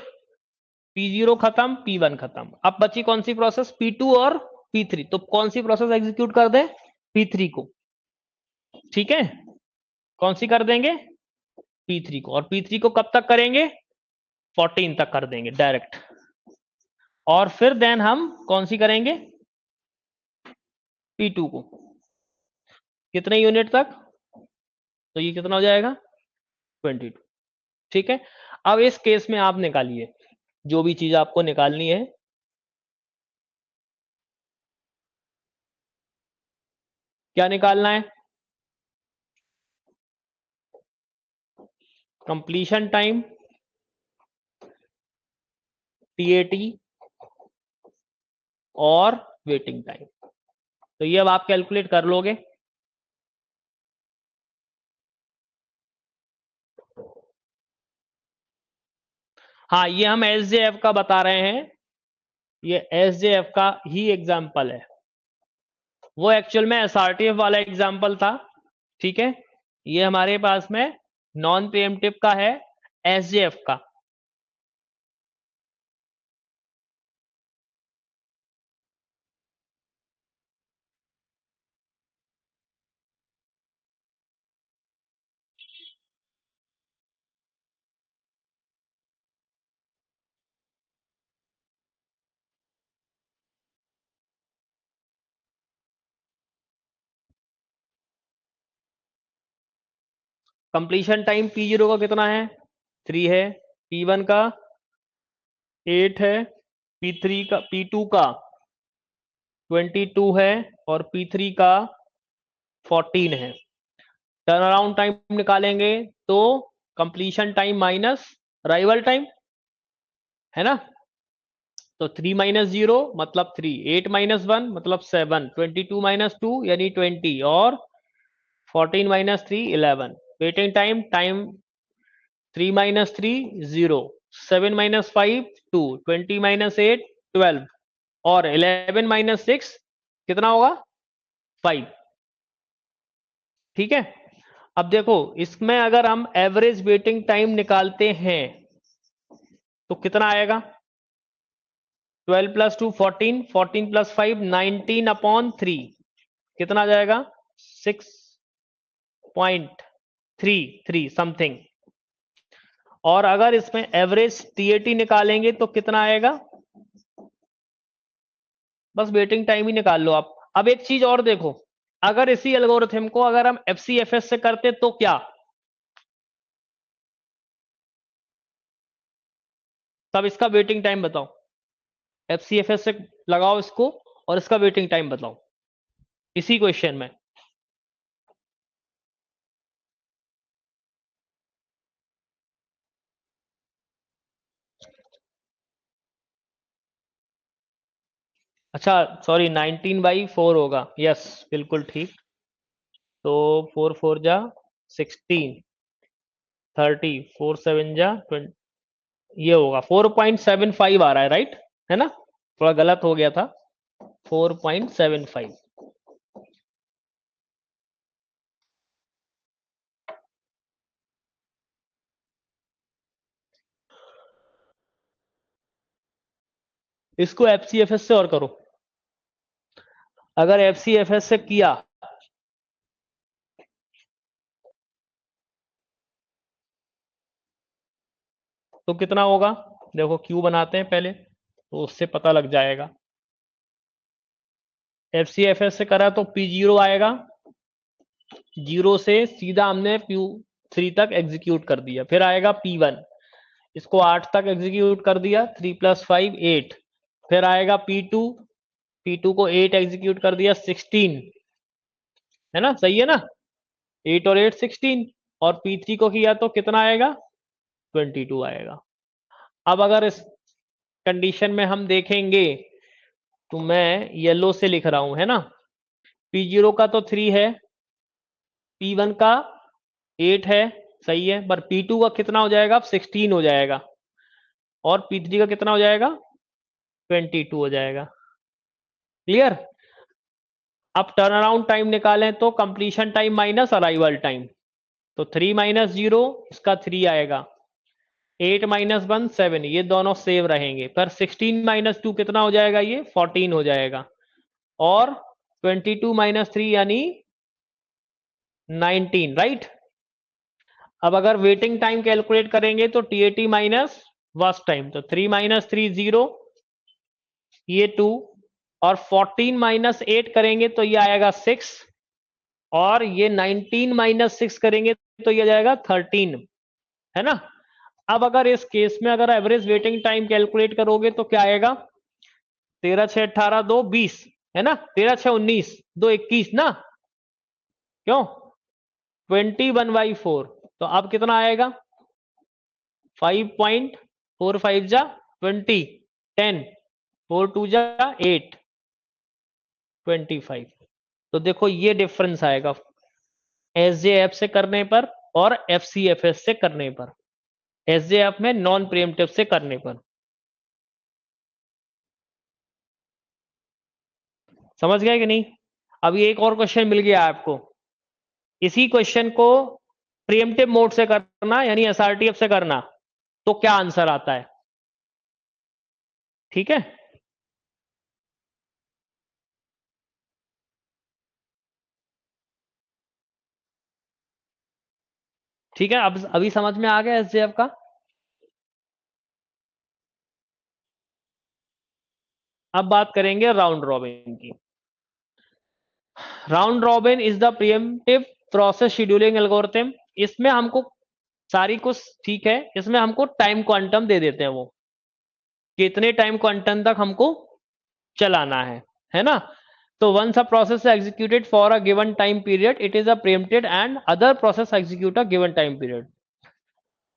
A: P0 खत्म, P1 खत्म। अब बची कौन सी प्रोसेस? P2 और P3। तो कौन सी प्रोसेस एग्जीक्यूट कर दें? P3 को। ठीक है, कौन सी कर देंगे? P3 को। और P3 को कब तक करेंगे? 14 तक कर देंगे डायरेक्ट। और फिर देन हम कौन सी करेंगे? P2 को। कितने यूनिट तक? तो ये कितना हो जाएगा? 22। ठीक है, अब इस केस में आप निकालिए जो भी चीज आपको निकालनी है। क्या निकालना है? कंप्लीशन टाइम, टीएटी और वेटिंग टाइम। तो ये अब आप कैलकुलेट कर लोगे। हाँ, ये हम एसजेएफ का बता रहे हैं, ये एसजेएफ का ही एग्जाम्पल है। वो एक्चुअल में एसआरटीएफ वाला एग्जाम्पल था। ठीक है, ये हमारे पास में नॉन प्रीएम्प्टिव का है, एसजेएफ का। कंप्लीशन टाइम P0 का कितना है? 3 है। P1 का 8 है। P2 का 22 है। और P3 का 14 है। टर्न अराउंड टाइम निकालेंगे तो completion time minus arrival time, है ना? तो 3 माइनस 0 मतलब 3, 8 माइनस 1 मतलब 7, 22 माइनस 2 यानी 20, और 14 minus 3 11। Waiting time, 3 minus 3 0, 7 minus 5 2, 20 minus 8 12, और 11 माइनस 6 कितना होगा? 5। ठीक है, अब देखो इसमें अगर हम एवरेज वेटिंग टाइम निकालते हैं तो कितना आएगा? 12 प्लस 2 14, 14 प्लस 5 19/3, कितना आ जाएगा? 6.33 समथिंग। और अगर इसमें एवरेज टीएटी निकालेंगे तो कितना आएगा? बस वेटिंग टाइम ही निकाल लो आप। अब एक चीज और देखो, अगर इसी एल्गोरिथम को अगर हम एफसीएफएस से करते तो क्या? तब इसका वेटिंग टाइम बताओ। एफसीएफएस से लगाओ इसको और इसका वेटिंग टाइम बताओ इसी क्वेश्चन में। अच्छा सॉरी, 19/4 होगा। यस, बिल्कुल ठीक। तो 4 4 जा 16, 30, 4 7 जा 20, ये होगा 4.75 आ रहा है, राइट है ना, थोड़ा गलत हो गया था, 4.75। इसको एफसीएफएस से और करो। अगर एफसीएफएस से किया तो कितना होगा, देखो क्यू बनाते हैं पहले तो उससे पता लग जाएगा। एफसीएफएस से करा तो P0 आएगा, 0 से सीधा हमने P3 तक एग्जीक्यूट कर दिया, फिर आएगा P1, इसको 8 तक एग्जीक्यूट कर दिया, 3 + 5 8, फिर आएगा P2, P2 को 8 एग्जीक्यूट कर दिया, 16 है ना, सही है ना, 8 और 8 16, और P3 को किया तो कितना आएगा, 22 आएगा। अब अगर इस कंडीशन में हम देखेंगे तो मैं येलो से लिख रहा हूं, है ना, P0 का तो 3 है, P1 का 8 है, सही है, पर P2 का कितना हो जाएगा, अब 16 हो जाएगा, और P3 का कितना हो जाएगा, 22 हो जाएगा। क्लियर। अब टर्न अराउंड टाइम निकालें तो completion time minus arrival time, तो 3 - 0 इसका 3 आएगा, 8 - 1 7, ये दोनों सेव रहेंगे, पर 16 - 2 कितना हो जाएगा, ये 14 हो जाएगा, और 22 - 3 यानी 19, राइट। अब अगर वेटिंग टाइम कैलकुलेट करेंगे तो TAT माइनस वर्स्ट टाइम, तो 3 - 3 0, ये 2, और 14 - 8 करेंगे तो ये आएगा 6, और ये 19 - 6 करेंगे तो ये जाएगा 13, है ना। अब अगर इस केस में अगर एवरेज वेटिंग टाइम कैलकुलेट करोगे तो क्या आएगा, 13 6 18 2 20, है ना, 13 6 19 2 21 ना, क्यों, 21/4, तो अब कितना आएगा, 5.45 जा 20, 10, 4 2 जा 8, 25। तो देखो ये डिफरेंस आएगा एसजेएफ से करने पर और एफसीएफएस से करने पर, एसजेएफ में नॉन प्रिएम्प्टिव से करने पर। समझ गए कि नहीं। अभी एक और क्वेश्चन मिल गया आपको, इसी क्वेश्चन को प्रिएम्प्टिव मोड से करना यानी एसआरटीएफ से करना तो क्या आंसर आता है, ठीक है। ठीक है, अब अभी समझ में आ गया एसजेएफ का। अब बात करेंगे राउंड रॉबिन की। Round robin is the preemptive process scheduling algorithm. इसमें हमको सारी कुछ ठीक है, इसमें हमको टाइम क्वांटम दे देते हैं, वो कितने टाइम क्वांटम तक हमको चलाना है ना। तो once a process is executed for a given time period it is a preempted and other process execute a given time period।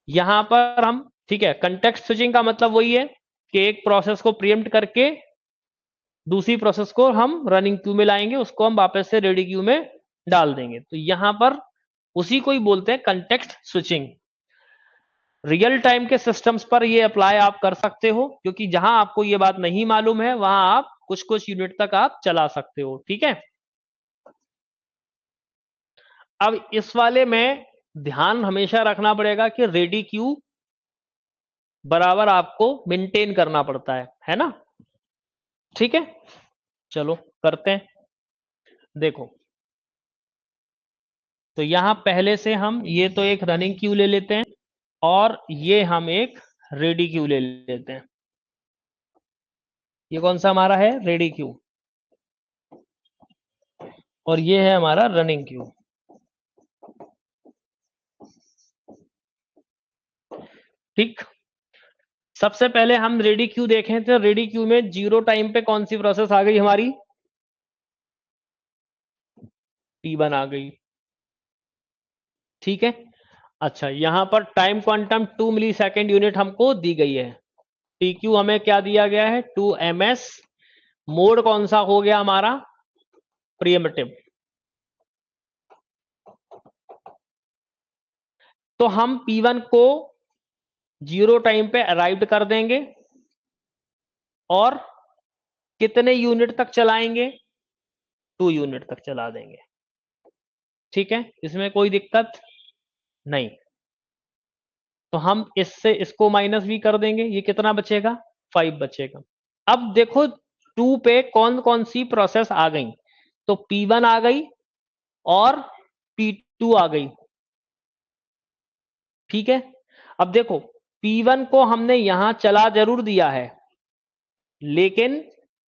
A: यहां पर हम ठीक है, कंटेक्स्ट स्विचिंग का मतलब वही है कि एक प्रोसेस को प्रिएम्प्ट करके दूसरी प्रोसेस को हम रनिंग क्यू में लाएंगे, उसको हम वापस से रेडी क्यू में डाल देंगे, तो यहां पर उसी को ही बोलते हैं कंटेक्स्ट स्विचिंग। रियल टाइम के सिस्टम्स पर ये अप्लाई आप कर सकते हो, क्योंकि जहां आपको ये बात नहीं मालूम है वहां आप कुछ कुछ यूनिट तक आप चला सकते हो, ठीक है। अब इस वाले में ध्यान हमेशा रखना पड़ेगा कि रेडी क्यू बराबर आपको मेंटेन करना पड़ता है ना, ठीक है। चलो करते हैं, देखो तो यहां पहले से हम ये तो एक रनिंग क्यू ले लेते हैं, और ये हम एक रेडी क्यू ले लेते हैं। ये कौन सा हमारा है, रेडी क्यू, और ये है हमारा रनिंग क्यू, ठीक। सबसे पहले हम रेडी क्यू देखें तो रेडी क्यू में 0 टाइम पे कौन सी प्रोसेस आ गई हमारी, T1 आ गई, ठीक है। अच्छा यहां पर टाइम क्वांटम 2 मिली सेकेंड यूनिट हमको दी गई है, TQ हमें क्या दिया गया है, 2ms। मोड कौन सा हो गया हमारा, प्रिएम्प्टिव। तो हम P1 को 0 टाइम पे अराइव कर देंगे और कितने यूनिट तक चलाएंगे? 2 यूनिट तक चला देंगे। ठीक है, इसमें कोई दिक्कत नहीं। तो हम इससे इसको माइनस भी कर देंगे, ये कितना बचेगा? 5 बचेगा। अब देखो 2 पे कौन कौन सी प्रोसेस आ गई, तो P1 आ गई और P2 आ गई। ठीक है, अब देखो P1 को हमने यहां चला जरूर दिया है, लेकिन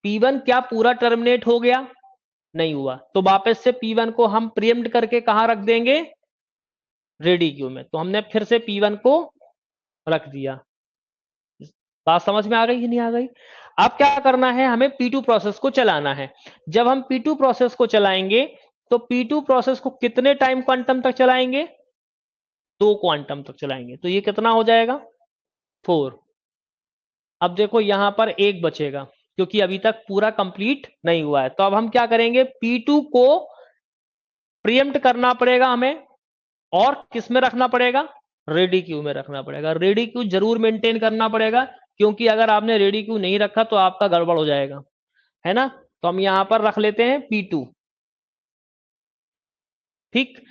A: P1 क्या पूरा टर्मिनेट हो गया? नहीं हुआ। तो वापस से P1 को हम प्रीएम्प्ट करके कहां रख देंगे? रेडी क्यू में। तो हमने फिर से P1 को रख दिया। बात समझ में आ गई कि नहीं आ गई? अब क्या करना है, हमें P2 प्रोसेस को चलाना है। जब हम P2 प्रोसेस को चलाएंगे तो P2 प्रोसेस को कितने टाइम क्वांटम तक चलाएंगे? 2 क्वांटम तक चलाएंगे। तो ये कितना हो जाएगा? 4। अब देखो यहां पर 1 बचेगा, क्योंकि अभी तक पूरा कंप्लीट नहीं हुआ है। तो अब हम क्या करेंगे, P2 को प्रीएम्प्ट करना पड़ेगा हमें, और किस में रखना पड़ेगा? रेडी क्यू में रखना पड़ेगा। रेडी क्यू जरूर मेंटेन करना पड़ेगा, क्योंकि अगर आपने रेडी क्यू नहीं रखा तो आपका गड़बड़ हो जाएगा, है ना? तो हम यहां पर रख लेते हैं P2। ठीक,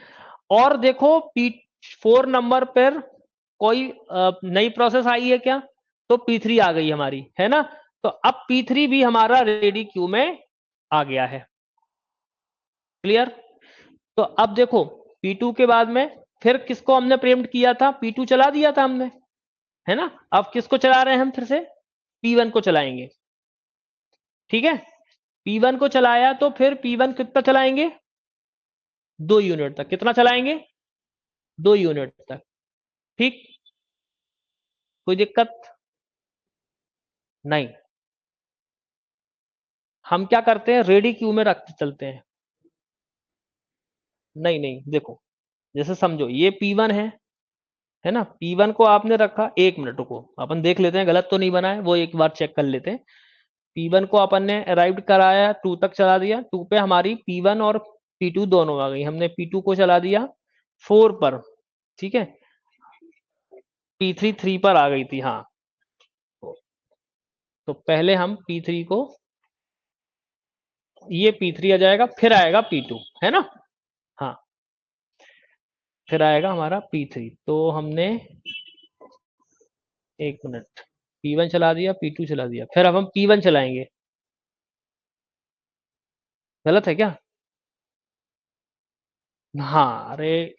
A: और देखो P4 नंबर पर कोई नई प्रोसेस आई है क्या? तो P3 आ गई हमारी, है ना? तो अब P3 भी हमारा रेडी क्यू में आ गया है। क्लियर? तो अब देखो P2 के बाद में फिर किसको हमने प्रीएम्प्ट किया था? P2 चला दिया था हमने, है ना? अब किसको चला रहे हैं हम? फिर से P1 को चलाएंगे। ठीक है, P1 को चलाया तो फिर P1 कितना चलाएंगे? 2 यूनिट तक। कितना चलाएंगे? 2 यूनिट तक। ठीक, कोई दिक्कत नहीं। हम क्या करते हैं, रेडी क्यू में रखते चलते हैं। नहीं नहीं, देखो जैसे समझो ये P1 है ना? P1 को आपने रखा, 1 मिनट रुको, अपन देख लेते हैं गलत तो नहीं बना है, वो एक बार चेक कर लेते हैं। P1 को अपन ने अराइव कराया, 2 तक चला दिया। 2 पे हमारी P1 और P2 दोनों आ गई। हमने P2 को चला दिया 4 पर। ठीक है, P3 3 पर आ गई थी, हाँ। तो पहले हम P3 को, ये P3 आ जाएगा, फिर आएगा P2, है ना? हाँ, फिर आएगा हमारा P3। तो हमने 1 मिनट, P1 चला दिया, P2 चला दिया, फिर अब हम P1 चलाएंगे। गलत है क्या? हाँ, अरे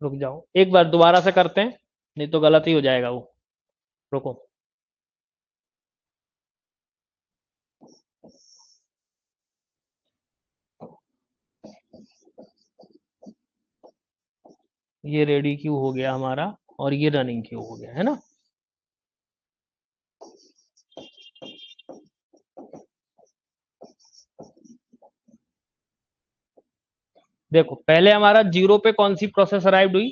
A: रुक जाओ, एक बार दोबारा से करते हैं, नहीं तो गलत ही हो जाएगा वो। रुको, ये रेडी क्यू हो गया हमारा और ये रनिंग क्यू हो गया, है ना? देखो पहले हमारा 0 पे कौन सी प्रोसेस अराइव्ड हुई?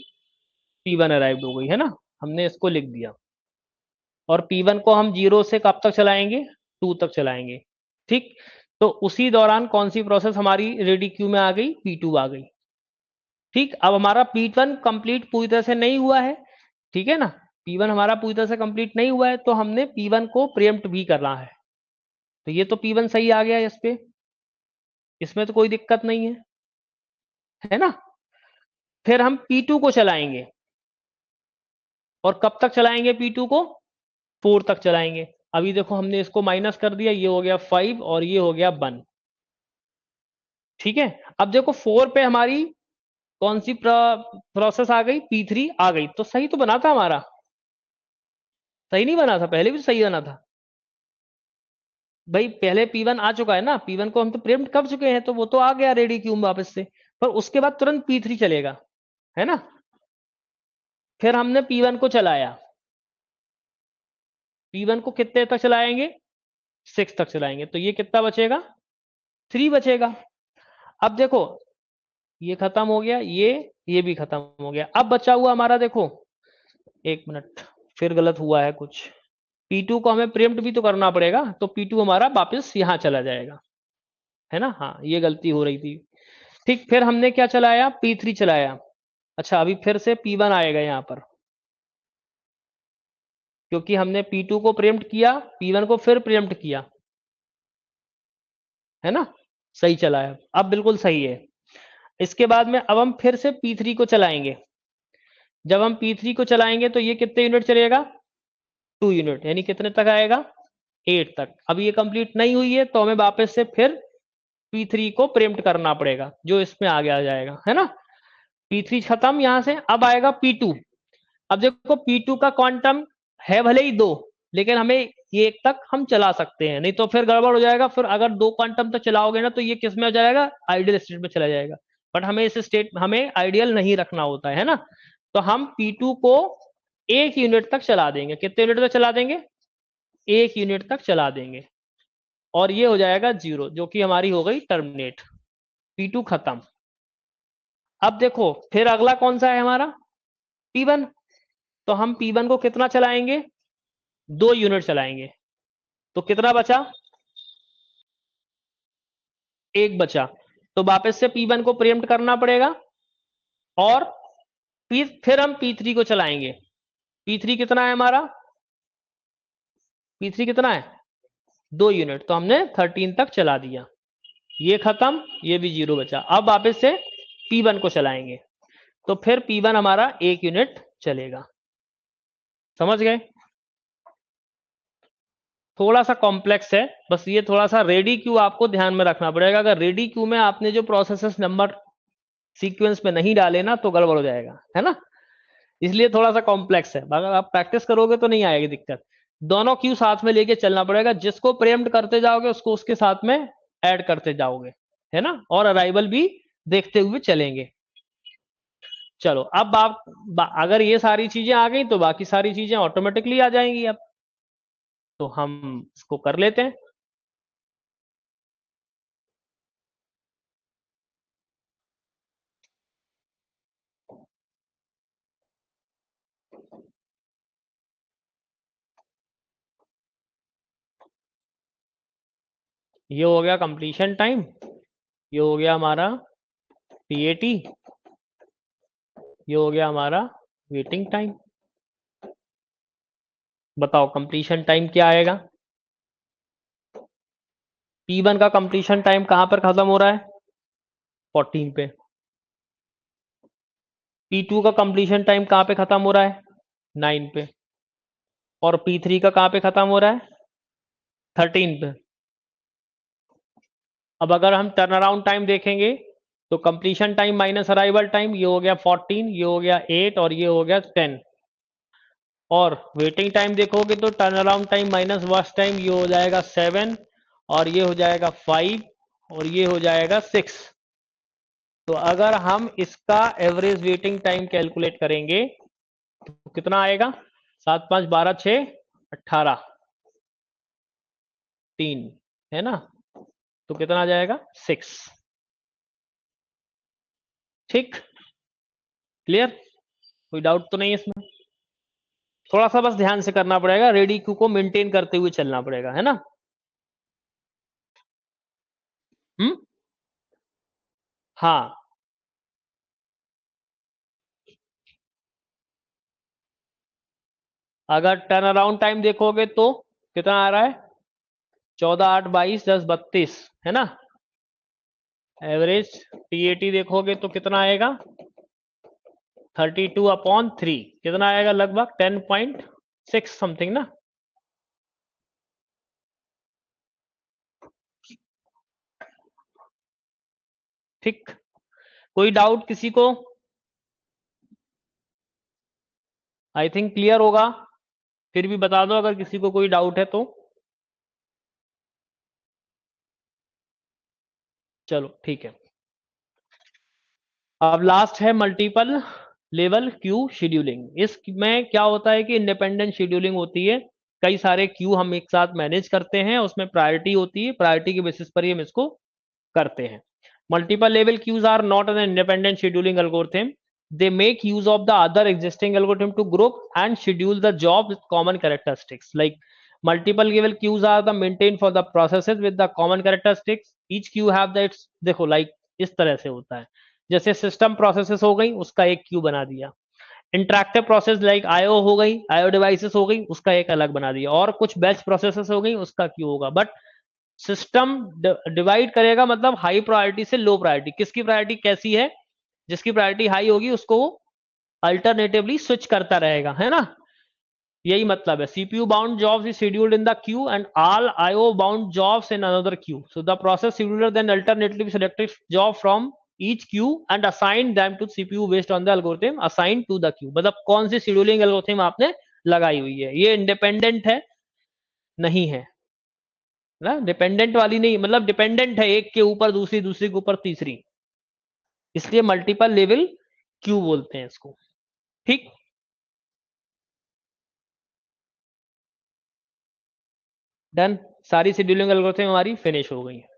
A: P1 अराइव्ड हो गई, है ना? हमने इसको लिख दिया। और P1 को हम 0 से कब तक चलाएंगे? 2 तक चलाएंगे। ठीक, तो उसी दौरान कौन सी प्रोसेस हमारी रेडी क्यू में आ गई? P2 आ गई। ठीक, अब हमारा P1 कंप्लीट पूरी तरह से नहीं हुआ है, ठीक है ना? P1 हमारा पूरी तरह से कंप्लीट नहीं हुआ है, तो हमने P1 को प्रीएम्प्ट भी करना है। तो ये तो P1 सही आ गया इस पे, इसमें तो कोई दिक्कत नहीं है ना? फिर हम P2 को चलाएंगे, और कब तक चलाएंगे P2 को? 4 तक चलाएंगे। अभी देखो हमने इसको माइनस कर दिया, ये हो गया 5 और ये हो गया 1। ठीक है, अब देखो 4 पे हमारी कौन सी प्रोसेस आ गई? P3 आ गई। तो सही तो बना था हमारा, सही नहीं बना था? पहले भी तो सही बना था भाई। पहले P1 आ चुका है ना, P1 को हम तो प्रिम्प्ट कर चुके हैं, तो वो तो आ गया रेडी क्यू में वापस से। पर उसके बाद तुरंत P3 चलेगा, है ना? फिर हमने P1 को चलाया। P1 को कितने तक चलाएंगे? 6 तक चलाएंगे। तो ये कितना बचेगा? 3 बचेगा। अब देखो ये खत्म हो गया, ये भी खत्म हो गया। अब बचा हुआ हमारा, देखो 1 मिनट, फिर गलत हुआ है कुछ। P2 को हमें प्रिम्प्ट भी तो करना पड़ेगा, तो P2 हमारा वापस यहां चला जाएगा, है ना? हाँ, ये गलती हो रही थी। ठीक, फिर हमने क्या चलाया? P3 चलाया। अच्छा, अभी फिर से P1 आएगा यहाँ पर। क्योंकि हमने P2 को प्रीएम्प्ट किया, P1 को फिर प्रीएम्प्ट किया, है ना। सही चला है, अब बिल्कुल सही है। इसके बाद में अब हम फिर से P3 को चलाएंगे। जब हम P3 को चलाएंगे तो ये कितने यूनिट चलेगा, 2 यूनिट, यानी कितने तक आएगा, 8 तक। अब ये कंप्लीट नहीं हुई है तो हमें वापस से फिर P3 को प्रीएम्प्ट करना पड़ेगा, जो इसमें आगे आ जाएगा, है ना। P3 खत्म यहां से, अब आएगा P2। अब देखो P2 का क्वांटम है भले ही 2, लेकिन हमें ये 1 तक हम चला सकते हैं, नहीं तो फिर गड़बड़ हो जाएगा। फिर अगर 2 क्वांटम तक चलाओगे ना तो ये किस में हो जाएगा, आइडियल स्टेट में चला जाएगा। बट हमें इस स्टेट हमें आइडियल नहीं रखना होता है ना। तो हम P2 को 1 यूनिट तक चला देंगे। कितने यूनिट तक चला देंगे, 1 यूनिट तक चला देंगे, और ये हो जाएगा 0, जो कि हमारी हो गई टर्मिनेट। P2 खत्म। अब देखो फिर अगला कौन सा है हमारा, P1। तो हम P1 को कितना चलाएंगे, 2 यूनिट चलाएंगे। तो कितना बचा, 1 बचा। तो वापस से P1 को प्रीएम्प्ट करना पड़ेगा, और फिर हम P3 को चलाएंगे। P3 कितना है हमारा, P3 कितना है, 2 यूनिट। तो हमने 13 तक चला दिया, ये खत्म, ये भी 0 बचा। अब वापस से P1 को चलाएंगे, तो फिर P1 हमारा 1 यूनिट चलेगा। समझ गए। थोड़ा सा कॉम्प्लेक्स है, बस ये थोड़ा सा रेडी क्यू आपको ध्यान में रखना पड़ेगा। अगर रेडी क्यू में आपने जो प्रोसेसेस नंबर सीक्वेंस में नहीं डाले ना तो गड़बड़ हो जाएगा, है ना। इसलिए थोड़ा सा कॉम्प्लेक्स है, अगर आप प्रैक्टिस करोगे तो नहीं आएगी दिक्कत। दोनों क्यू साथ में लेके चलना पड़ेगा, जिसको प्रेम्प्ट करते जाओगे उसको उसके साथ में ऐड करते जाओगे, है ना। और अराइवल भी देखते हुए चलेंगे। चलो अब आप अगर ये सारी चीजें आ गई तो बाकी सारी चीजें ऑटोमेटिकली आ जाएंगी। अब तो हम इसको कर लेते हैं। ये हो गया कंप्लीशन टाइम, ये हो गया हमारा PAT, ये हो गया हमारा वेटिंग टाइम। बताओ कंप्लीशन टाइम क्या आएगा। P1 का कंप्लीशन टाइम कहां पर खत्म हो रहा है, 14 पे। P2 का कंप्लीशन टाइम कहां पे खत्म हो रहा है, 9 पे। और P3 का कहां पे खत्म हो रहा है, 13 पे। अब अगर हम टर्न अराउंड टाइम देखेंगे तो completion time minus arrival time, ये हो गया 14, ये हो गया 8, और ये हो गया 10। और वेटिंग टाइम देखोगे तो turn around time minus worst time, ये हो जाएगा 7, और ये हो जाएगा 5, और ये हो जाएगा 6। तो अगर हम इसका एवरेज वेटिंग टाइम कैलकुलेट करेंगे तो कितना आएगा, 7 5 12 6 18 3, है ना। तो कितना आ जाएगा, 6। ठीक, क्लियर, कोई डाउट तो नहीं इसमें। थोड़ा सा बस ध्यान से करना पड़ेगा, रेडी क्यू को मेंटेन करते हुए चलना पड़ेगा, है ना। हाँ, अगर टर्न अराउंड टाइम देखोगे तो कितना आ रहा है, 14 8 22 10 32, है ना। एवरेज TAT देखोगे तो कितना आएगा, 32/3, कितना आएगा, लगभग 10.6 समथिंग ना। ठीक, कोई डाउट किसी को, आई थिंक क्लियर होगा। फिर भी बता दो अगर किसी को कोई डाउट है तो। चलो ठीक है। अब लास्ट है मल्टीपल लेवल क्यू शेड्यूलिंग। इसमें क्या होता है कि इंडिपेंडेंट शेड्यूलिंग होती है, कई सारे क्यू हम एक साथ मैनेज करते हैं, उसमें प्रायोरिटी होती है, प्रायोरिटी के बेसिस पर ही हम इसको करते हैं। Multiple level queues are not an independent scheduling algorithm, they make use of the other existing algorithm to group and schedule the job with common characteristics. Like multiple level queues are the maintained for the processes with the common characteristics. Each queue have the its, देखो like इस तरह से होता है, जैसे system processes हो गई उसका एक क्यू बना दिया, इंटरैक्टिव प्रोसेस लाइक आईओ हो गई, आईओ डिवाइसेस हो गई, उसका एक अलग बना दिया, और कुछ बैच प्रोसेसेस हो गई, उसका क्यू होगा। बट सिस्टम डिवाइड करेगा, मतलब हाई प्रायोरिटी से लो प्रायोरिटी। किसकी प्रायोरिटी कैसी है, जिसकी प्रायोरिटी हाई होगी उसको अल्टरनेटिवली स्विच करता रहेगा, है ना। यही मतलब है। CPU bound jobs is scheduled in the queue and all IO bound jobs in another queue, so the process scheduler then alternatively selected job from each queue and assign them to CPU based on the algorithm assigned to the queue। मतलब कौन सी scheduling algorithm आपने लगाई हुई है, ये independent है नहीं है ना, डिपेंडेंट वाली नहीं, मतलब डिपेंडेंट है एक के ऊपर दूसरी, दूसरी के ऊपर तीसरी, इसलिए मल्टीपल लेवल क्यू बोलते हैं इसको। ठीक, डन, सारी शेड्यूलिंग एल्गोरिथम हमारी फिनिश हो गई है।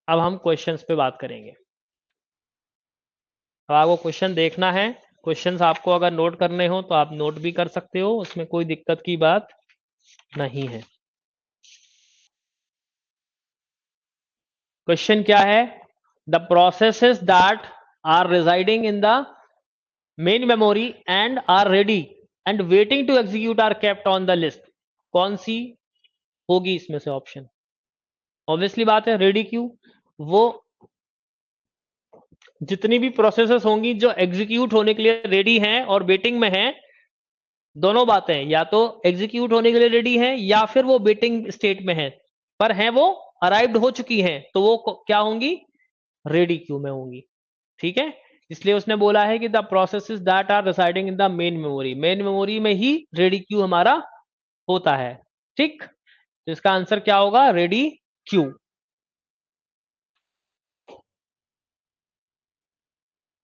A: अब हम क्वेश्चंस पे बात करेंगे। अब आपको क्वेश्चन देखना है, क्वेश्चंस आपको अगर नोट करने हो तो आप नोट भी कर सकते हो, उसमें कोई दिक्कत की बात नहीं है। क्वेश्चन क्या है, the processes that are residing in the main memory and are ready and waiting to execute are kept on the list. कौन सी होगी इसमें से ऑप्शन, ऑब्वियसली बात है रेडी क्यू। वो जितनी भी प्रोसेसेस होंगी जो एग्जीक्यूट होने के लिए रेडी हैं और वेटिंग में हैं, दोनों बातें, या तो एग्जीक्यूट होने के लिए रेडी हैं या फिर वो वेटिंग स्टेट में है, पर हैं वो अराइव्ड हो चुकी हैं, तो वो क्या होंगी, रेडी क्यू में होंगी। ठीक है, इसलिए उसने बोला है कि the processes that are residing in the main memory, main memory में ही रेडी क्यू हमारा होता है। ठीक, तो इसका आंसर क्या होगा, रेडी क्यू।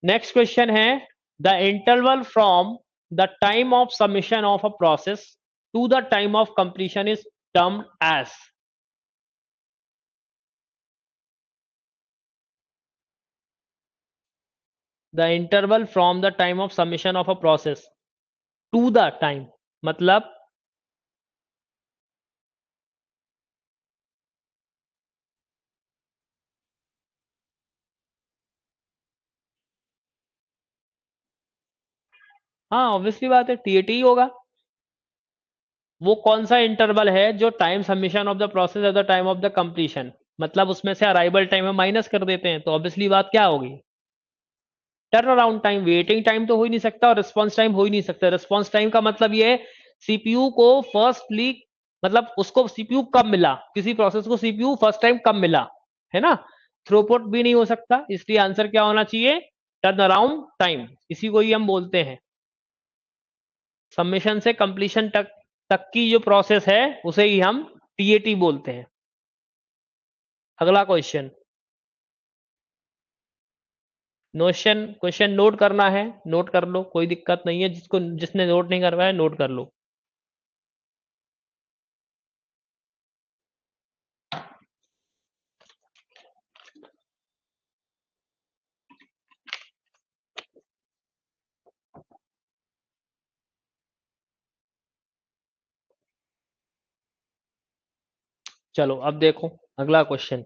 A: नेक्स्ट क्वेश्चन है, the interval from the time of submission of a process to the time of completion is termed as. The interval from the time of submission of a process to the time, मतलब हाँ obviously बात है TAT होगा। वो कौन सा interval है जो time submission of the process at the time of the completion, मतलब उसमें से अराइवल टाइम में माइनस कर देते हैं, तो ऑब्वियसली बात क्या होगी, turn around time. Waiting time तो हो ही नहीं सकता और रिस्पॉन्स टाइम हो ही नहीं सकता। रिस्पॉन्स टाइम का मतलब ये है सीपीयू को फर्स्टली, मतलब उसको सीपीयू कब मिला, किसी प्रोसेस को सीपीयू फर्स्ट टाइम कब मिला, है ना। थ्रूपुट भी नहीं हो सकता, इसलिए आंसर क्या होना चाहिए, टर्न अराउंड टाइम। इसी को ही हम बोलते हैं सबमिशन से कंप्लीशन तक की जो प्रोसेस है उसे ही हम टीएटी बोलते हैं। अगला क्वेश्चन, क्वेश्चन क्वेश्चन नोट करना है, नोट कर लो, कोई दिक्कत नहीं है, जिसने नोट नहीं करवाया नोट कर लो। चलो अब देखो अगला क्वेश्चन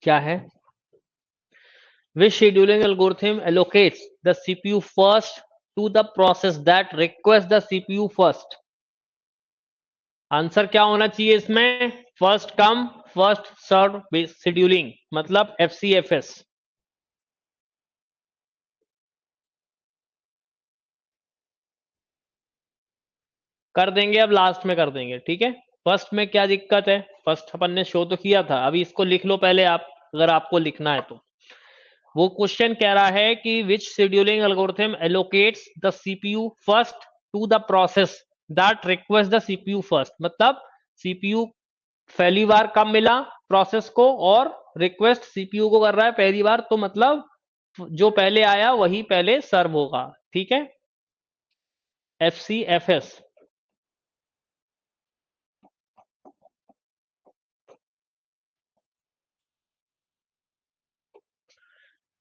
A: क्या है, which scheduling algorithm allocates the CPU first to the process that requests the CPU first। Answer क्या होना चाहिए इसमें, first come first serve scheduling, मतलब एफसीएफएस। कर देंगे, अब लास्ट में कर देंगे, ठीक है। फर्स्ट में क्या दिक्कत है, फर्स्ट अपन ने शो तो किया था, अभी इसको लिख लो पहले आप, अगर आपको लिखना है तो। वो क्वेश्चन कह रहा है कि which scheduling algorithm allocates the CPU first to the process that request the CPU first, मतलब सीपीयू पहली बार कब मिला प्रोसेस को, और रिक्वेस्ट सीपीयू को कर रहा है पहली बार, तो मतलब जो पहले आया वही पहले सर्व होगा, ठीक है। एफसीएफएस,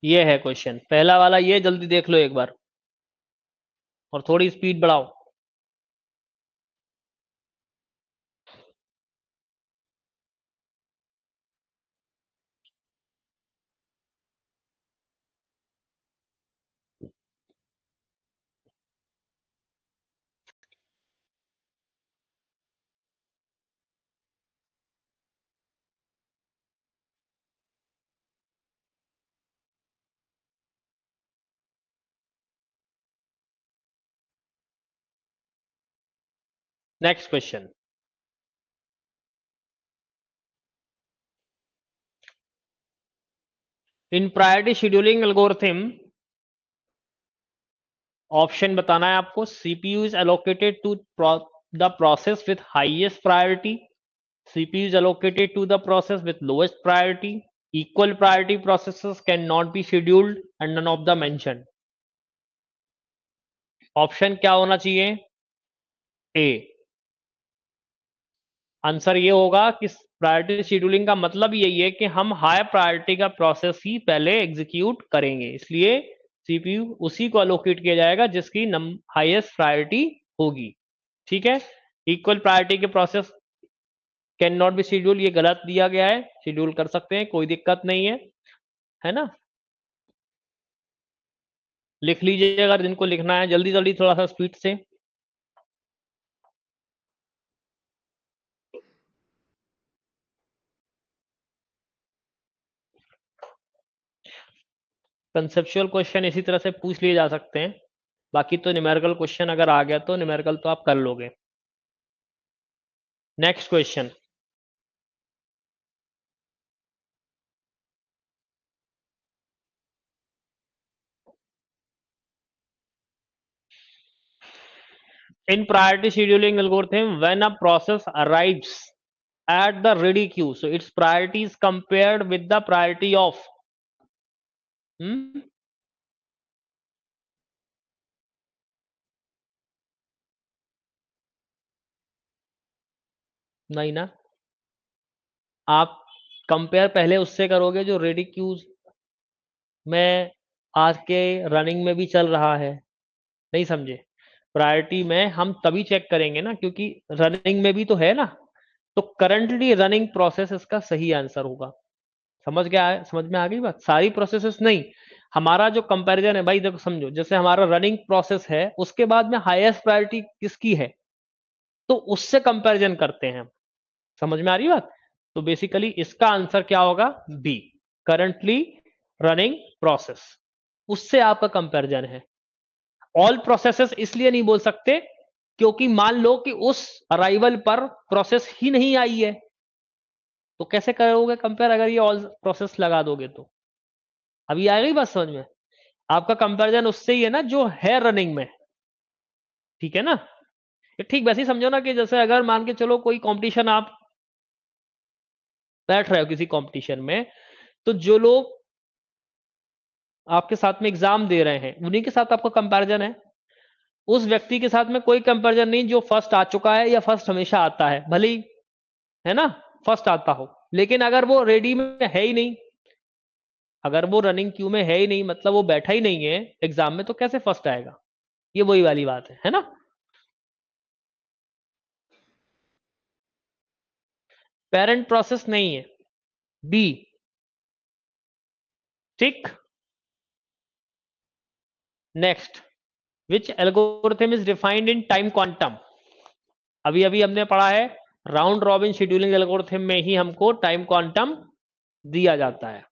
A: ये है क्वेश्चन पहला वाला, ये जल्दी देख लो एक बार और थोड़ी स्पीड बढ़ाओ। Next question, in priority scheduling algorithm, option बताना है आपको। CPU is allocated to the process with highest priority, CPU is allocated to the process with lowest priority, equal priority processes can not be scheduled and none of the mention. Option क्या होना चाहिए? ए। Answer ये होगा कि priority scheduling का मतलब यही है कि हम हाई प्रायोरिटी का प्रोसेस ही पहले एग्जीक्यूट करेंगे, इसलिए सीपीयू उसी को अलोकेट किया जाएगा जिसकी हाईएस्ट प्रायोरिटी होगी। ठीक है, इक्वल प्रायोरिटी के process can not B schedule, ये गलत दिया गया है, शेड्यूल कर सकते हैं, कोई दिक्कत नहीं है ना। लिख लीजिए अगर जिनको लिखना है, जल्दी जल्दी थोड़ा सा स्पीड से। कंसेप्चुअल क्वेश्चन इसी तरह से पूछ लिए जा सकते हैं, बाकी तो न्यूमेरिकल क्वेश्चन अगर आ गया तो न्यूमेरिकल तो आप कर लोगे। Next question, in priority scheduling algorithm, when a process arrives at the ready queue, so its priority is compared with the priority of नहीं ना, आप कंपेयर पहले उससे करोगे जो रेडी क्यूज में आज के रनिंग में भी चल रहा है। नहीं समझे? प्रायोरिटी में हम तभी चेक करेंगे ना क्योंकि रनिंग में भी तो है ना, तो करंटली रनिंग प्रोसेस इसका सही आंसर होगा। समझ गया? समझ में आ गई बात? सारी प्रोसेसेस नहीं, हमारा जो कंपैरिजन है भाई, देखो समझो, जैसे हमारा रनिंग प्रोसेस है उसके बाद में हाईएस्ट प्रायोरिटी किसकी है तो उससे कंपैरिजन करते हैं। समझ में आ रही बात? तो बेसिकली इसका आंसर क्या होगा? बी, करंटली रनिंग प्रोसेस, उससे आपका कंपैरिजन है। ऑल प्रोसेसेस इसलिए नहीं बोल सकते क्योंकि मान लो कि उस अराइवल पर प्रोसेस ही नहीं आई है, तो कैसे करोगे कंपेयर अगर ये ऑल प्रोसेस लगा दोगे तो? अभी आ गई बात समझ में? आपका कंपैरिजन उससे ही है ना जो है रनिंग में। ठीक है ना? ये ठीक वैसे ही समझो ना कि जैसे अगर मान के चलो कोई कंपटीशन आप बैठ रहे हो किसी कंपटीशन में, तो जो लोग आपके साथ में एग्जाम दे रहे हैं उन्हीं के साथ आपका कंपैरिजन है, उस व्यक्ति के साथ में कोई कंपैरिजन नहीं जो फर्स्ट आ चुका है या फर्स्ट हमेशा आता है, भले ही है ना फर्स्ट आता हो, लेकिन अगर वो रेडी में है ही नहीं, अगर वो रनिंग क्यू में है ही नहीं, मतलब वो बैठा ही नहीं है एग्जाम में, तो कैसे फर्स्ट आएगा? ये वही वाली बात है ना? पेरेंट प्रोसेस नहीं है, बी। ठीक, next, which algorithm is defined in time quantum? अभी अभी हमने पढ़ा है राउंड रॉबिन शेड्यूलिंग एल्गोरिथम में ही हमको टाइम क्वांटम दिया जाता है।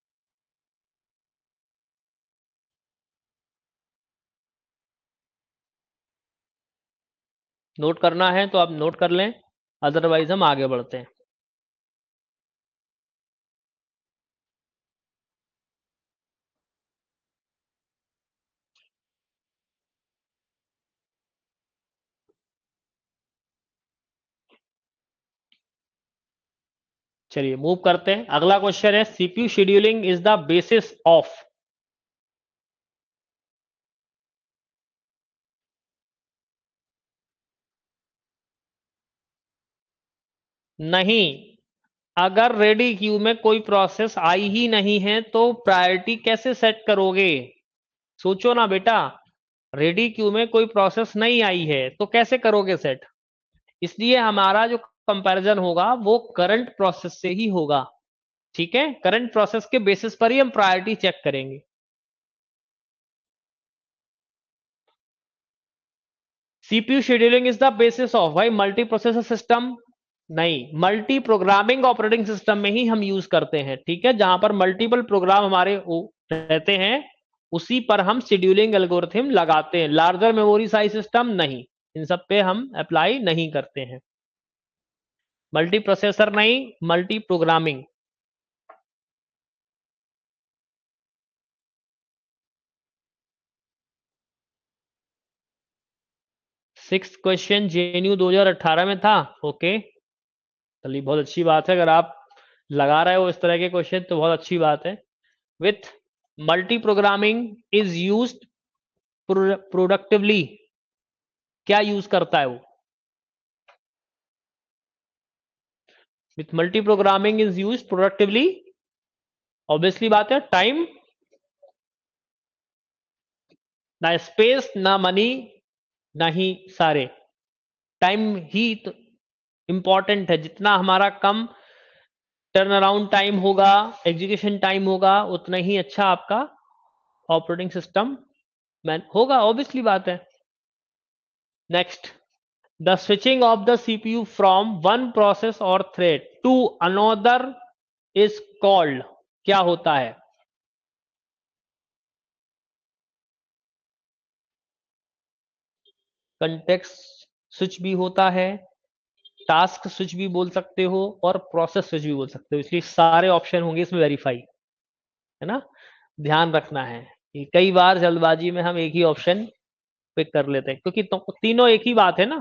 A: नोट करना है तो आप नोट कर लें, अदरवाइज हम आगे बढ़ते हैं। चलिए मूव करते हैं, अगला क्वेश्चन है CPU scheduling is the basis of. नहीं, अगर रेडी क्यू में कोई प्रोसेस आई ही नहीं है तो प्रायोरिटी कैसे सेट करोगे? सोचो ना बेटा, रेडी क्यू में कोई प्रोसेस नहीं आई है तो कैसे करोगे सेट? इसलिए हमारा जो कंपैरिजन होगा वो करंट प्रोसेस से ही होगा। ठीक है, करंट प्रोसेस के बेसिस पर ही हम प्रायोरिटी चेक करेंगे। CPU scheduling is the basis of, भाई मल्टी प्रोसेसर सिस्टम नहीं, मल्टी प्रोग्रामिंग ऑपरेटिंग सिस्टम में ही हम यूज करते हैं। ठीक है, जहां पर मल्टीपल प्रोग्राम हमारे रहते हैं उसी पर हम शेड्यूलिंग एल्गोरिथम लगाते हैं, लार्जर मेमोरी साइज सिस्टम नहीं। इन सब पे हम अप्लाई नहीं करते हैं। मल्टी प्रोसेसर नहीं, multi programming. Six question JNU 2018 में था। ओके, चलिए बहुत अच्छी बात है, अगर आप लगा रहे हो इस तरह के क्वेश्चन तो बहुत अच्छी बात है। With multi programming is used productively, क्या यूज करता है वो? With multi programming is used productively, obviously बात है, टाइम, ना स्पेस, ना मनी, ना ही सारे। टाइम ही तो इंपॉर्टेंट है, जितना हमारा कम टर्न अराउंड टाइम होगा, एग्जीक्यूशन टाइम होगा, उतना ही अच्छा आपका ऑपरेटिंग सिस्टम होगा, ऑब्वियसली बात है। Next, the switching of the CPU from one process or thread to another is called, क्या होता है? कंटेक्स्ट स्विच भी होता है, टास्क स्विच भी बोल सकते हो, और प्रोसेस स्विच भी बोल सकते हो, इसलिए सारे ऑप्शन होंगे इसमें वेरीफाई, है ना। ध्यान रखना है कि कई बार जल्दबाजी में हम एक ही ऑप्शन पिक कर लेते हैं, क्योंकि तीनों एक ही बात है ना।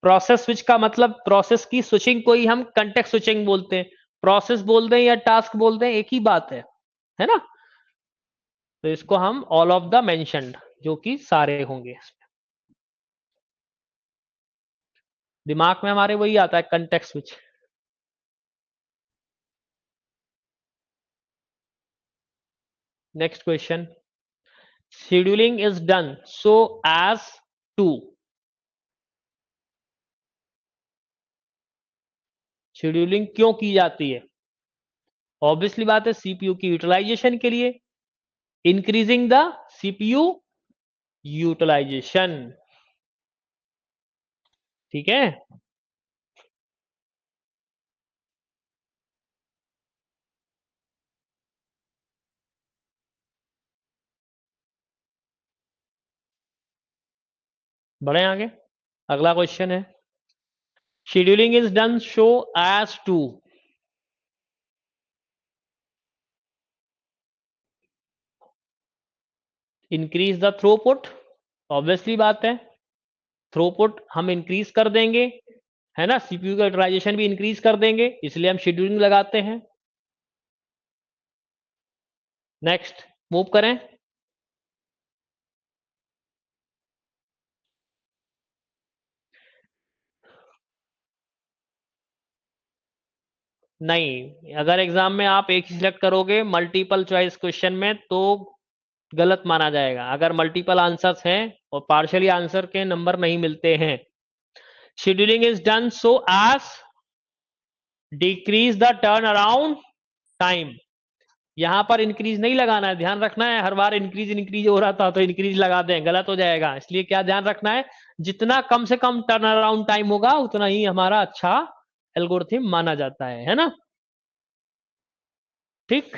A: प्रोसेस स्विच का मतलब प्रोसेस की स्विचिंग को ही हम कंटेक्स्ट स्विचिंग बोलते हैं, प्रोसेस बोल दें या टास्क बोल दें एक ही बात है ना। तो इसको हम ऑल ऑफ द मेंशन्ड, जो कि सारे होंगे, दिमाग में हमारे वही आता है, context switch. Next question, scheduling is done so as to, scheduling क्यों की जाती है? ऑब्वियसली बात है, सीपीयू की यूटिलाइजेशन के लिए, इंक्रीजिंग द सीपीयू यूटिलाइजेशन। ठीक है, बढ़े आगे। अगला क्वेश्चन है, scheduling is done so as to, increase the throughput, obviously बात है, थ्रूपुट हम इंक्रीज कर देंगे, है ना, सीपीयू का यूटिलाइजेशन भी इंक्रीज कर देंगे, इसलिए हम शेड्यूलिंग लगाते हैं। नेक्स्ट, मूव करें। नहीं, अगर एग्जाम में आप एक ही सिलेक्ट करोगे मल्टीपल चॉइस क्वेश्चन में तो गलत माना जाएगा, अगर मल्टीपल आंसर्स हैं और पार्शियली आंसर के नंबर नहीं मिलते हैं। Scheduling is done so as decrease the turn around time, यहां पर इंक्रीज नहीं लगाना है, ध्यान रखना है, हर बार इंक्रीज इंक्रीज हो रहा था तो इंक्रीज लगा दें, गलत हो जाएगा, इसलिए क्या ध्यान रखना है, जितना कम से कम टर्न अराउंड टाइम होगा उतना ही हमारा अच्छा एल्गोरिथम माना जाता है ना। ठीक,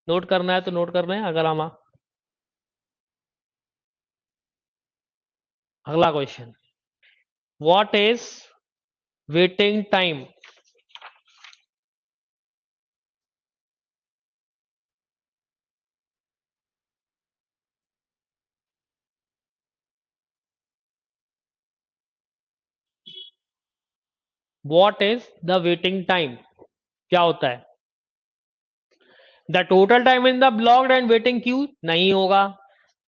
A: नोट करना है तो नोट करना है, अगर हम अगला question, what is waiting time? What is the waiting time, क्या होता है? The total time in the blocked and waiting queue नहीं होगा,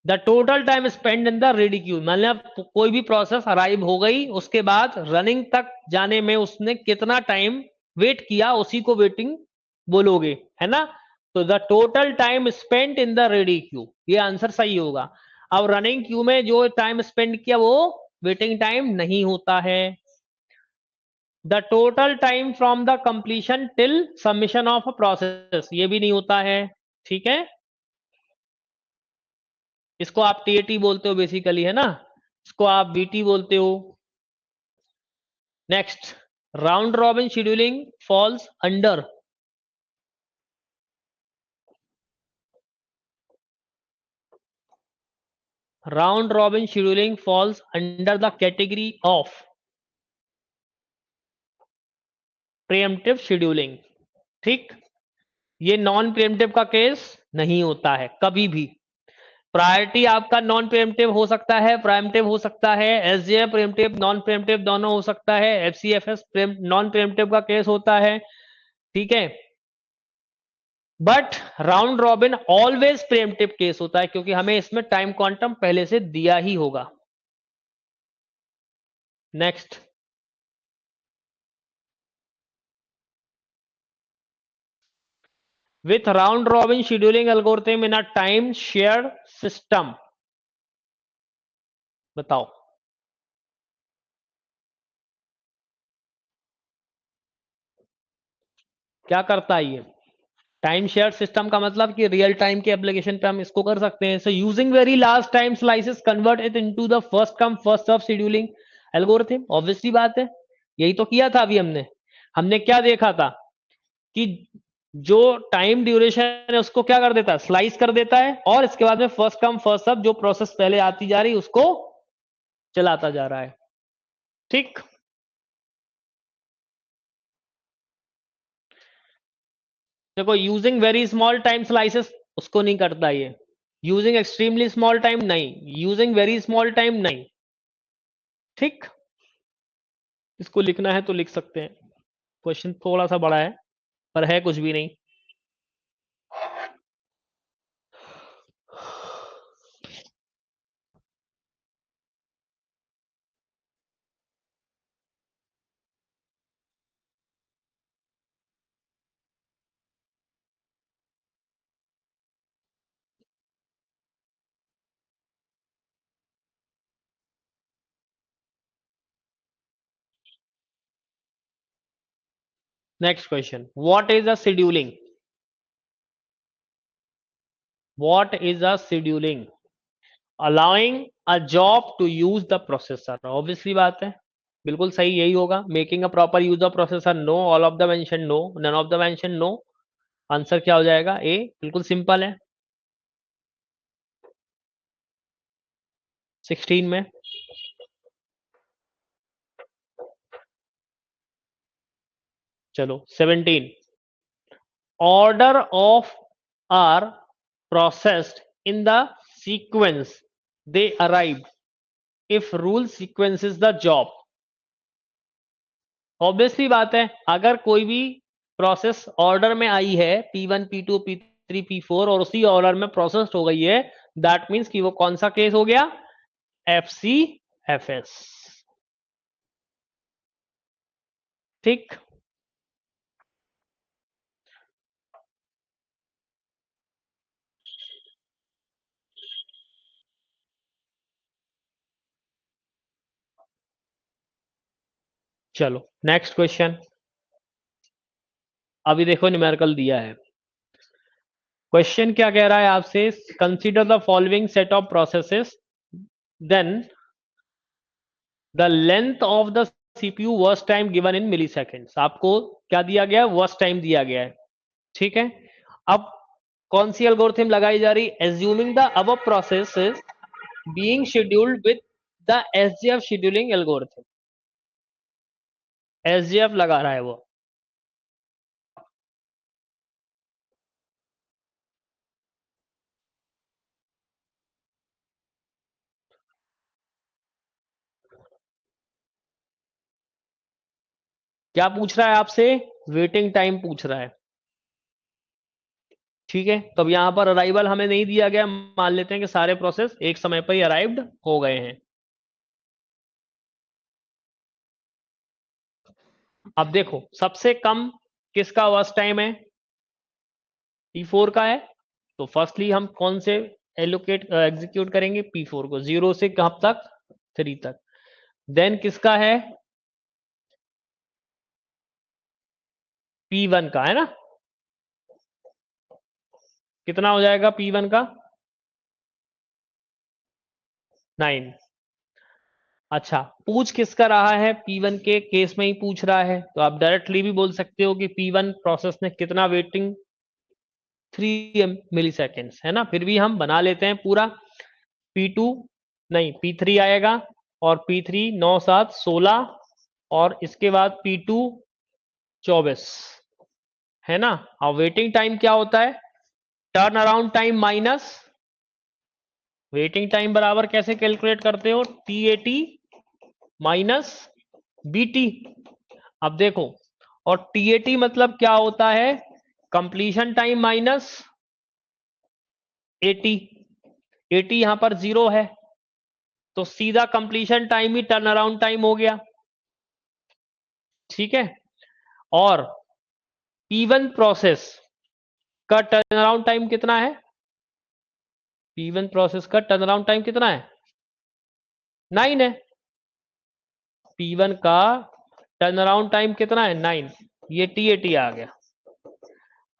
A: the total time spend in the ready queue, मतलब कोई भी प्रोसेस अराइव हो गई उसके बाद रनिंग तक जाने में उसने कितना टाइम वेट किया, उसी को वेटिंग बोलोगे, है ना। तो the total time spend in the ready queue, ये आंसर सही होगा। अब रनिंग क्यू में जो टाइम स्पेंड किया वो वेटिंग टाइम नहीं होता है। The total time from the completion till submission of a process, ये भी नहीं होता है। ठीक है, इसको आप टीएटी बोलते हो बेसिकली, है ना, इसको आप बीटी बोलते हो। Next, round robin scheduling falls under, round robin scheduling falls under the category of pre-emptive scheduling. ठीक, ये नॉन प्रीएम्प्टिव का केस नहीं होता है कभी भी। प्रायोरिटी आपका नॉन प्रीएम्प्टिव हो सकता है, प्रीएम्प्टिव हो सकता है, एसजे प्रीएम्प्टिव नॉन प्रीएम्प्टिव दोनों हो सकता है, एफसीएफएस नॉन प्रीएम्प्टिव का केस होता है। ठीक है, but round robin always pre-emptive case होता है, क्योंकि हमें इसमें टाइम क्वांटम पहले से दिया ही होगा। Next, with round robin scheduling algorithm in a time shared system, बताओ क्या करता है ये। टाइम शेयर सिस्टम का मतलब कि रियल टाइम के एप्लीकेशन पे हम इसको कर सकते हैं। So using very large time slices convert it into the first come first serve scheduling algorithm. Obviously बात है, यही तो किया था अभी हमने। हमने क्या देखा था कि जो टाइम ड्यूरेशन है उसको क्या कर देता है, स्लाइस कर देता है, और इसके बाद में फर्स्ट कम फर्स्ट सर्व जो प्रोसेस पहले आती जा रही उसको चलाता जा रहा है। ठीक, देखो using very small time slices उसको नहीं करता ये, यूजिंग एक्सट्रीमली स्मॉल टाइम नहीं, यूजिंग वेरी स्मॉल टाइम नहीं। ठीक, इसको लिखना है तो लिख सकते हैं, क्वेश्चन थोड़ा सा बड़ा है पर है कुछ भी नहीं। Next question, what is a scheduling, what is a scheduling, allowing a job to use the processor. Obviously बात है, बिल्कुल सही यही होगा। Making a proper use of processor, no. All of the mention no, none of the mention no. Answer क्या हो जाएगा, ए। बिल्कुल सिंपल है। 16 में, चलो 17, order of are processed in the sequence they arrived if rule sequences the job। Obviously बात है, अगर कोई भी प्रोसेस ऑर्डर में आई है P1 P2 P3 P4 और उसी ऑर्डर में प्रोसेस हो गई है, दैट मीन्स कि वो कौन सा केस हो गया, FCFS। ठीक, चलो नेक्स्ट क्वेश्चन। अभी देखो न्यूमेरिकल दिया है, क्वेश्चन क्या कह रहा है आपसे, consider the following set of processes then the length of the CPU burst time given in milliseconds. आपको क्या दिया गया है, वर्स्ट टाइम दिया गया है। ठीक है, अब कौन सी एल्गोरिथम लगाई जा रही, एज्यूमिंग द अब process being scheduled with the SJF scheduling algorithm. SJF लगा रहा है वो। क्या पूछ रहा है आपसे, वेटिंग टाइम पूछ रहा है। ठीक है, तो अब यहां पर अराइवल हमें नहीं दिया गया, मान लेते हैं कि सारे प्रोसेस एक समय पर ही अराइव्ड हो गए हैं। अब देखो सबसे कम किसका वर्स्ट टाइम है, P4 का है। तो फर्स्टली हम कौन से एलोकेट एग्जीक्यूट करेंगे, P4 को, 0 से कब तक, 3 तक। देन किसका है, P1 का है ना, कितना हो जाएगा P1 का, 9। अच्छा, पूछ किसका रहा है, P1 के केस में ही पूछ रहा है, तो आप डायरेक्टली भी बोल सकते हो कि P1 प्रोसेस ने कितना वेटिंग, 3 मिली सेकेंड्स है ना। फिर भी हम बना लेते हैं पूरा, P2 नहीं P3 आएगा, और P3 9 7 16, और इसके बाद P2 24, है ना। अब वेटिंग टाइम क्या होता है, turn around time minus waiting time बराबर कैसे कैलकुलेट करते हो, TAT माइनस BT। अब देखो, और TAT मतलब क्या होता है, completion time minus AT। AT यहां पर 0 है, तो सीधा कंप्लीशन टाइम ही टर्न अराउंड टाइम हो गया, ठीक है। और P1 प्रोसेस का टर्न अराउंड टाइम कितना है, P1 प्रोसेस का टर्न अराउंड टाइम कितना है, 9 है। P1 का टर्न अराउंड टाइम कितना है, 9। ये TAT आ गया।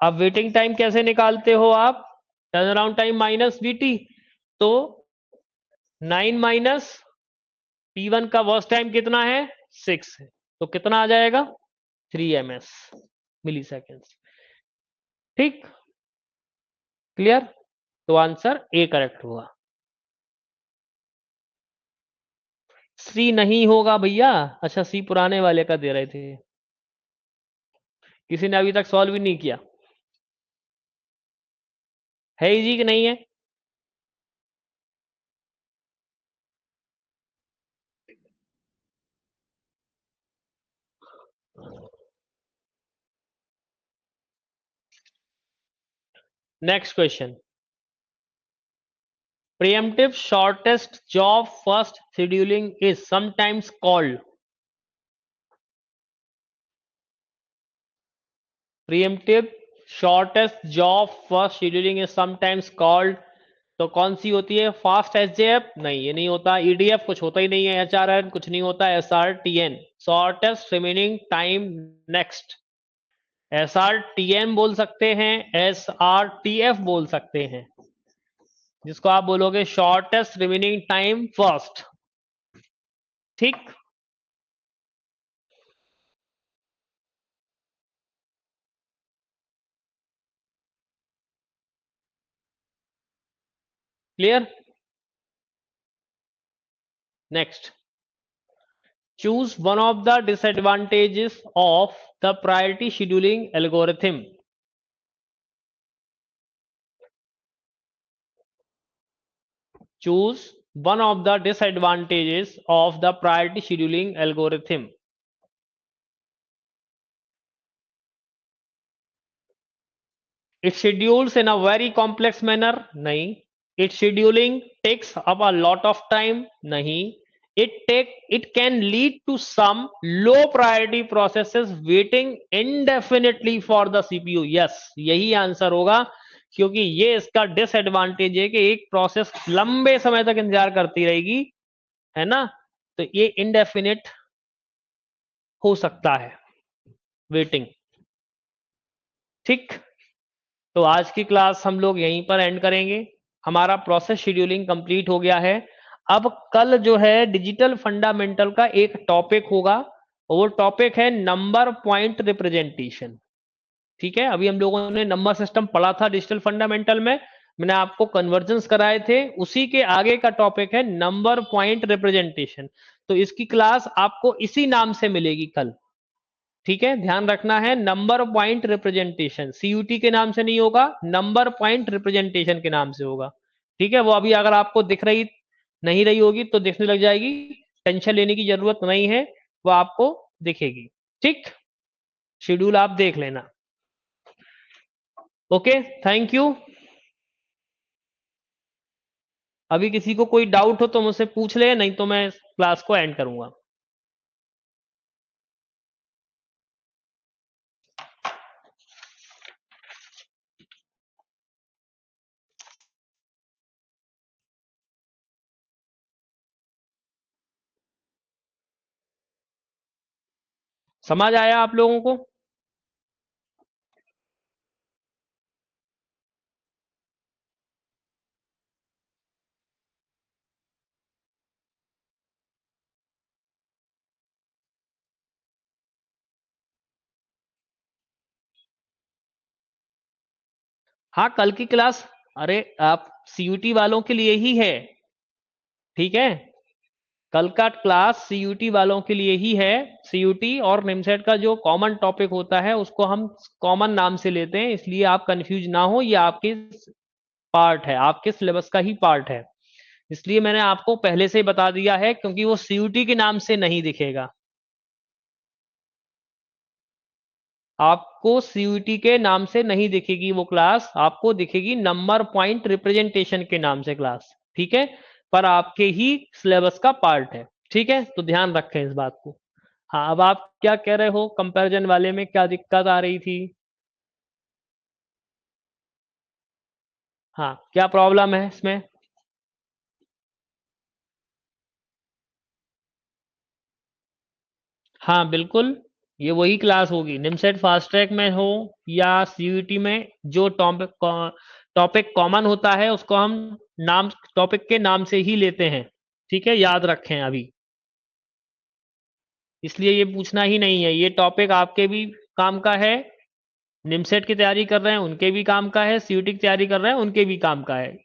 A: अब वेटिंग टाइम कैसे निकालते हो आप, turn around time minus BT, तो 9 माइनस P1 का वर्स्ट टाइम कितना है, 6 है, तो कितना आ जाएगा, 3 ms मिली सेकेंड्स। ठीक, क्लियर। तो आंसर ए करेक्ट होगा। सी नहीं होगा भैया। अच्छा, सी पुराने वाले का दे रहे थे, किसी ने अभी तक सॉल्व भी नहीं किया है जी कि नहीं है। Next question, preemptive shortest job first scheduling is sometimes called, preemptive shortest job first scheduling is sometimes called, तो कौन सी होती है, फास्ट SJF नहीं, ये नहीं होता, EDF कुछ होता ही नहीं है, HRN कुछ नहीं होता, SRTN shortest remaining time next, SRTN बोल सकते हैं, SRTF बोल सकते हैं, जिसको आप बोलोगे शॉर्टेस्ट रिमेनिंग टाइम फर्स्ट। ठीक, clear. Next, choose one of the disadvantages of the priority scheduling algorithm, choose one of the disadvantages of the priority scheduling algorithm। It schedules in a very complex manner, नहीं। Its scheduling takes up a lot of time, नहीं। It can lead to some low priority processes waiting indefinitely for the CPU। yes, यही answer होगा, क्योंकि ये इसका disadvantage है कि एक प्रोसेस लंबे समय तक इंतजार करती रहेगी, है ना, तो ये इनडेफिनिट हो सकता है वेटिंग। ठीक, तो आज की क्लास हम लोग यहीं पर एंड करेंगे। हमारा प्रोसेस शेड्यूलिंग कंप्लीट हो गया है। अब कल जो है डिजिटल फंडामेंटल का एक टॉपिक होगा, वो टॉपिक है नंबर पॉइंट रिप्रेजेंटेशन। ठीक है, अभी हम लोगों ने नंबर सिस्टम पढ़ा था डिजिटल फंडामेंटल में, मैंने आपको कन्वर्जन्स कराए थे, उसी के आगे का टॉपिक है नंबर पॉइंट रिप्रेजेंटेशन। तो इसकी क्लास आपको इसी नाम से मिलेगी कल। ठीक है, ध्यान रखना है, नंबर पॉइंट रिप्रेजेंटेशन, CUT के नाम से नहीं होगा, नंबर पॉइंट रिप्रेजेंटेशन के नाम से होगा। ठीक है, वो अभी अगर आपको दिख रही नहीं रही होगी तो दिखने लग जाएगी, टेंशन लेने की जरूरत नहीं है, वो आपको दिखेगी। ठीक, शेड्यूल आप देख लेना। Okay, thank you. अभी किसी को कोई डाउट हो तो मुझसे पूछ ले, नहीं तो मैं क्लास को एंड करूंगा। समझ आया आप लोगों को। हाँ, कल की क्लास, अरे आप CUT वालों के लिए ही है, ठीक है, कल का क्लास सीयूटी वालों के लिए ही है। सीयूटी और निमसेट का जो कॉमन टॉपिक होता है उसको हम कॉमन नाम से लेते हैं, इसलिए आप कंफ्यूज ना हो, ये आपके पार्ट है, आपके सिलेबस का ही पार्ट है। इसलिए मैंने आपको पहले से ही बता दिया है, क्योंकि वो सीयूटी के नाम से नहीं दिखेगा, आपको सीयूटी के नाम से नहीं दिखेगी वो क्लास, आपको दिखेगी नंबर पॉइंट रिप्रेजेंटेशन के नाम से क्लास। ठीक है, पर आपके ही सिलेबस का पार्ट है। ठीक है, तो ध्यान रखें इस बात को। हाँ, अब आप क्या कह रहे हो, कंपैरिजन वाले में क्या दिक्कत आ रही थी? हाँ, क्या प्रॉब्लम है इसमें? हाँ बिल्कुल, ये वही क्लास होगी, निमसेट फास्ट ट्रैक में हो या सीयूटी में, जो टॉपिक टॉपिक कॉमन होता है उसको हम नाम टॉपिक के नाम से ही लेते हैं। ठीक है, याद रखें अभी, इसलिए ये पूछना ही नहीं है, ये टॉपिक आपके भी काम का है, निमसेट की तैयारी कर रहे हैं उनके भी काम का है, सीयूटी की तैयारी कर रहे हैं उनके भी काम का है।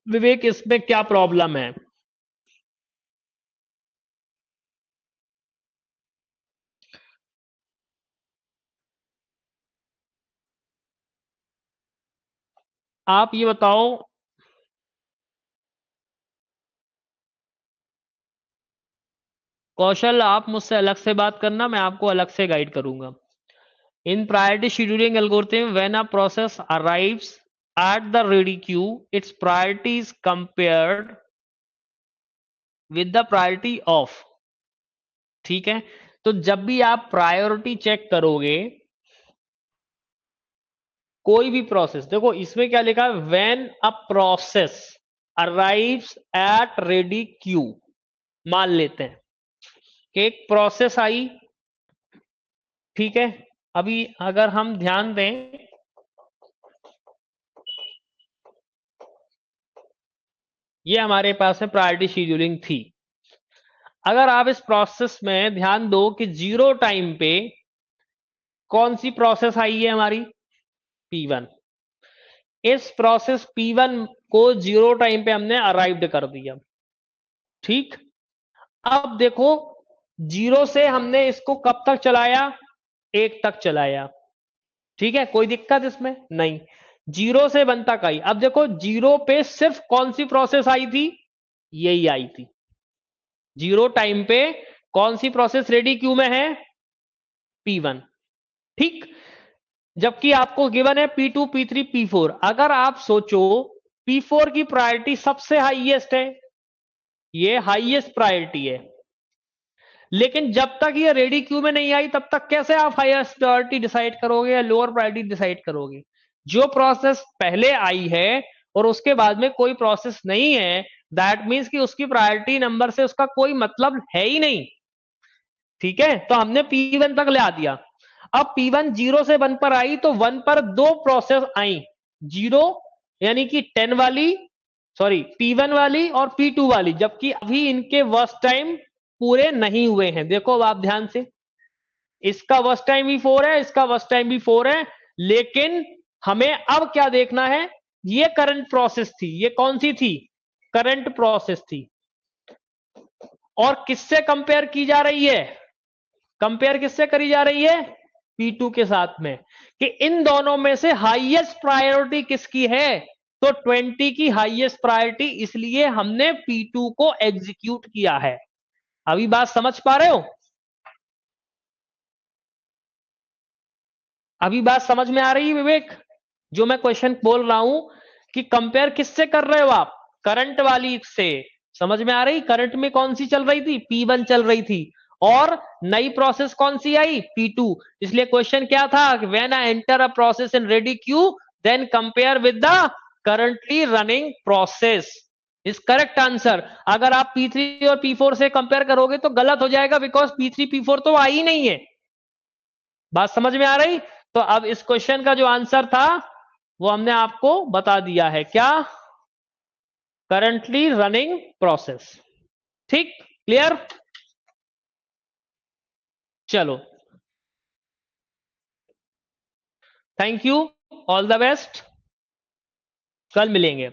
A: विवेक, इसमें क्या प्रॉब्लम है? आप ये बताओ। कौशल, आप मुझसे अलग से बात करना, मैं आपको अलग से गाइड करूंगा। इन priority scheduling algorithm, when a process arrives at the ready queue, its priority is compared with the priority of। ठीक है, तो जब भी आप प्रायोरिटी चेक करोगे कोई भी प्रोसेस, देखो इसमें क्या लिखा है, when a process arrives eight ready queue, मान लेते हैं कि एक प्रोसेस आई। ठीक है, अभी अगर हम ध्यान दें, ये हमारे पास में प्रायोरिटी शेड्यूलिंग थी। अगर आप इस प्रोसेस में ध्यान दो कि जीरो टाइम पे कौन सी प्रोसेस आई है हमारी, P1। इस प्रोसेस P1 को जीरो टाइम पे हमने अराइव्ड कर दिया। ठीक, अब देखो, जीरो से हमने इसको कब तक चलाया, एक तक चलाया। ठीक है, कोई दिक्कत इसमें नहीं, जीरो से वन तक आई। अब देखो, जीरो पे सिर्फ कौन सी प्रोसेस आई थी, यही आई थी। जीरो टाइम पे कौन सी प्रोसेस रेडी क्यू में है, P1। ठीक, जबकि आपको गिवन है P2, P3, P4। अगर आप सोचो, P4 की प्रायोरिटी सबसे हाईएस्ट है, ये हाईएस्ट प्रायोरिटी है, लेकिन जब तक ये रेडी क्यू में नहीं आई तब तक कैसे आप हाईएस्ट प्रायोरिटी डिसाइड करोगे या लोअर प्रायोरिटी डिसाइड करोगे? जो प्रोसेस पहले आई है और उसके बाद में कोई प्रोसेस नहीं है, दैट मीन्स कि उसकी प्रायोरिटी नंबर से उसका कोई मतलब है ही नहीं। ठीक है, तो हमने P1 तक ले आ दिया। अब P1 जीरो से वन पर आई तो वन पर दो प्रोसेस आई, जीरो यानी कि 10 वाली, सॉरी P1 वाली और P2 वाली, जबकि अभी इनके वर्स्ट टाइम पूरे नहीं हुए हैं। देखो अब आप ध्यान से, इसका वर्स्ट टाइम भी 4 है, इसका वर्स्ट टाइम भी 4 है, लेकिन हमें अब क्या देखना है, ये करंट प्रोसेस थी, ये कौन सी थी, करंट प्रोसेस थी, और किससे कंपेयर की जा रही है, कंपेयर किससे करी जा रही है, P2 के साथ में, कि इन दोनों में से हाईएस्ट प्रायोरिटी किसकी है, तो 20 की हाईएस्ट प्रायोरिटी, इसलिए हमने P2 को एग्जीक्यूट किया है। अभी बात समझ पा रहे हो, अभी बात समझ में आ रही है विवेक, जो मैं क्वेश्चन बोल रहा हूं कि कंपेयर किससे कर रहे हो आप, करंट वाली से। समझ में आ रही, करंट में कौन सी चल रही थी, P1 चल रही थी, और नई प्रोसेस कौन सी आई, P2। इसलिए क्वेश्चन क्या था, when I enter a process in ready queue then compare with the currently running process is correct answer. अगर आप P3 और P4 से कंपेयर करोगे तो गलत हो जाएगा, बिकॉज P3 P4 तो आई नहीं है। बात समझ में आ रही, तो अब इस क्वेश्चन का जो आंसर था वो हमने आपको बता दिया है, क्या, करंटली रनिंग प्रोसेस। ठीक, क्लियर, चलो, thank you, all the best, कल मिलेंगे।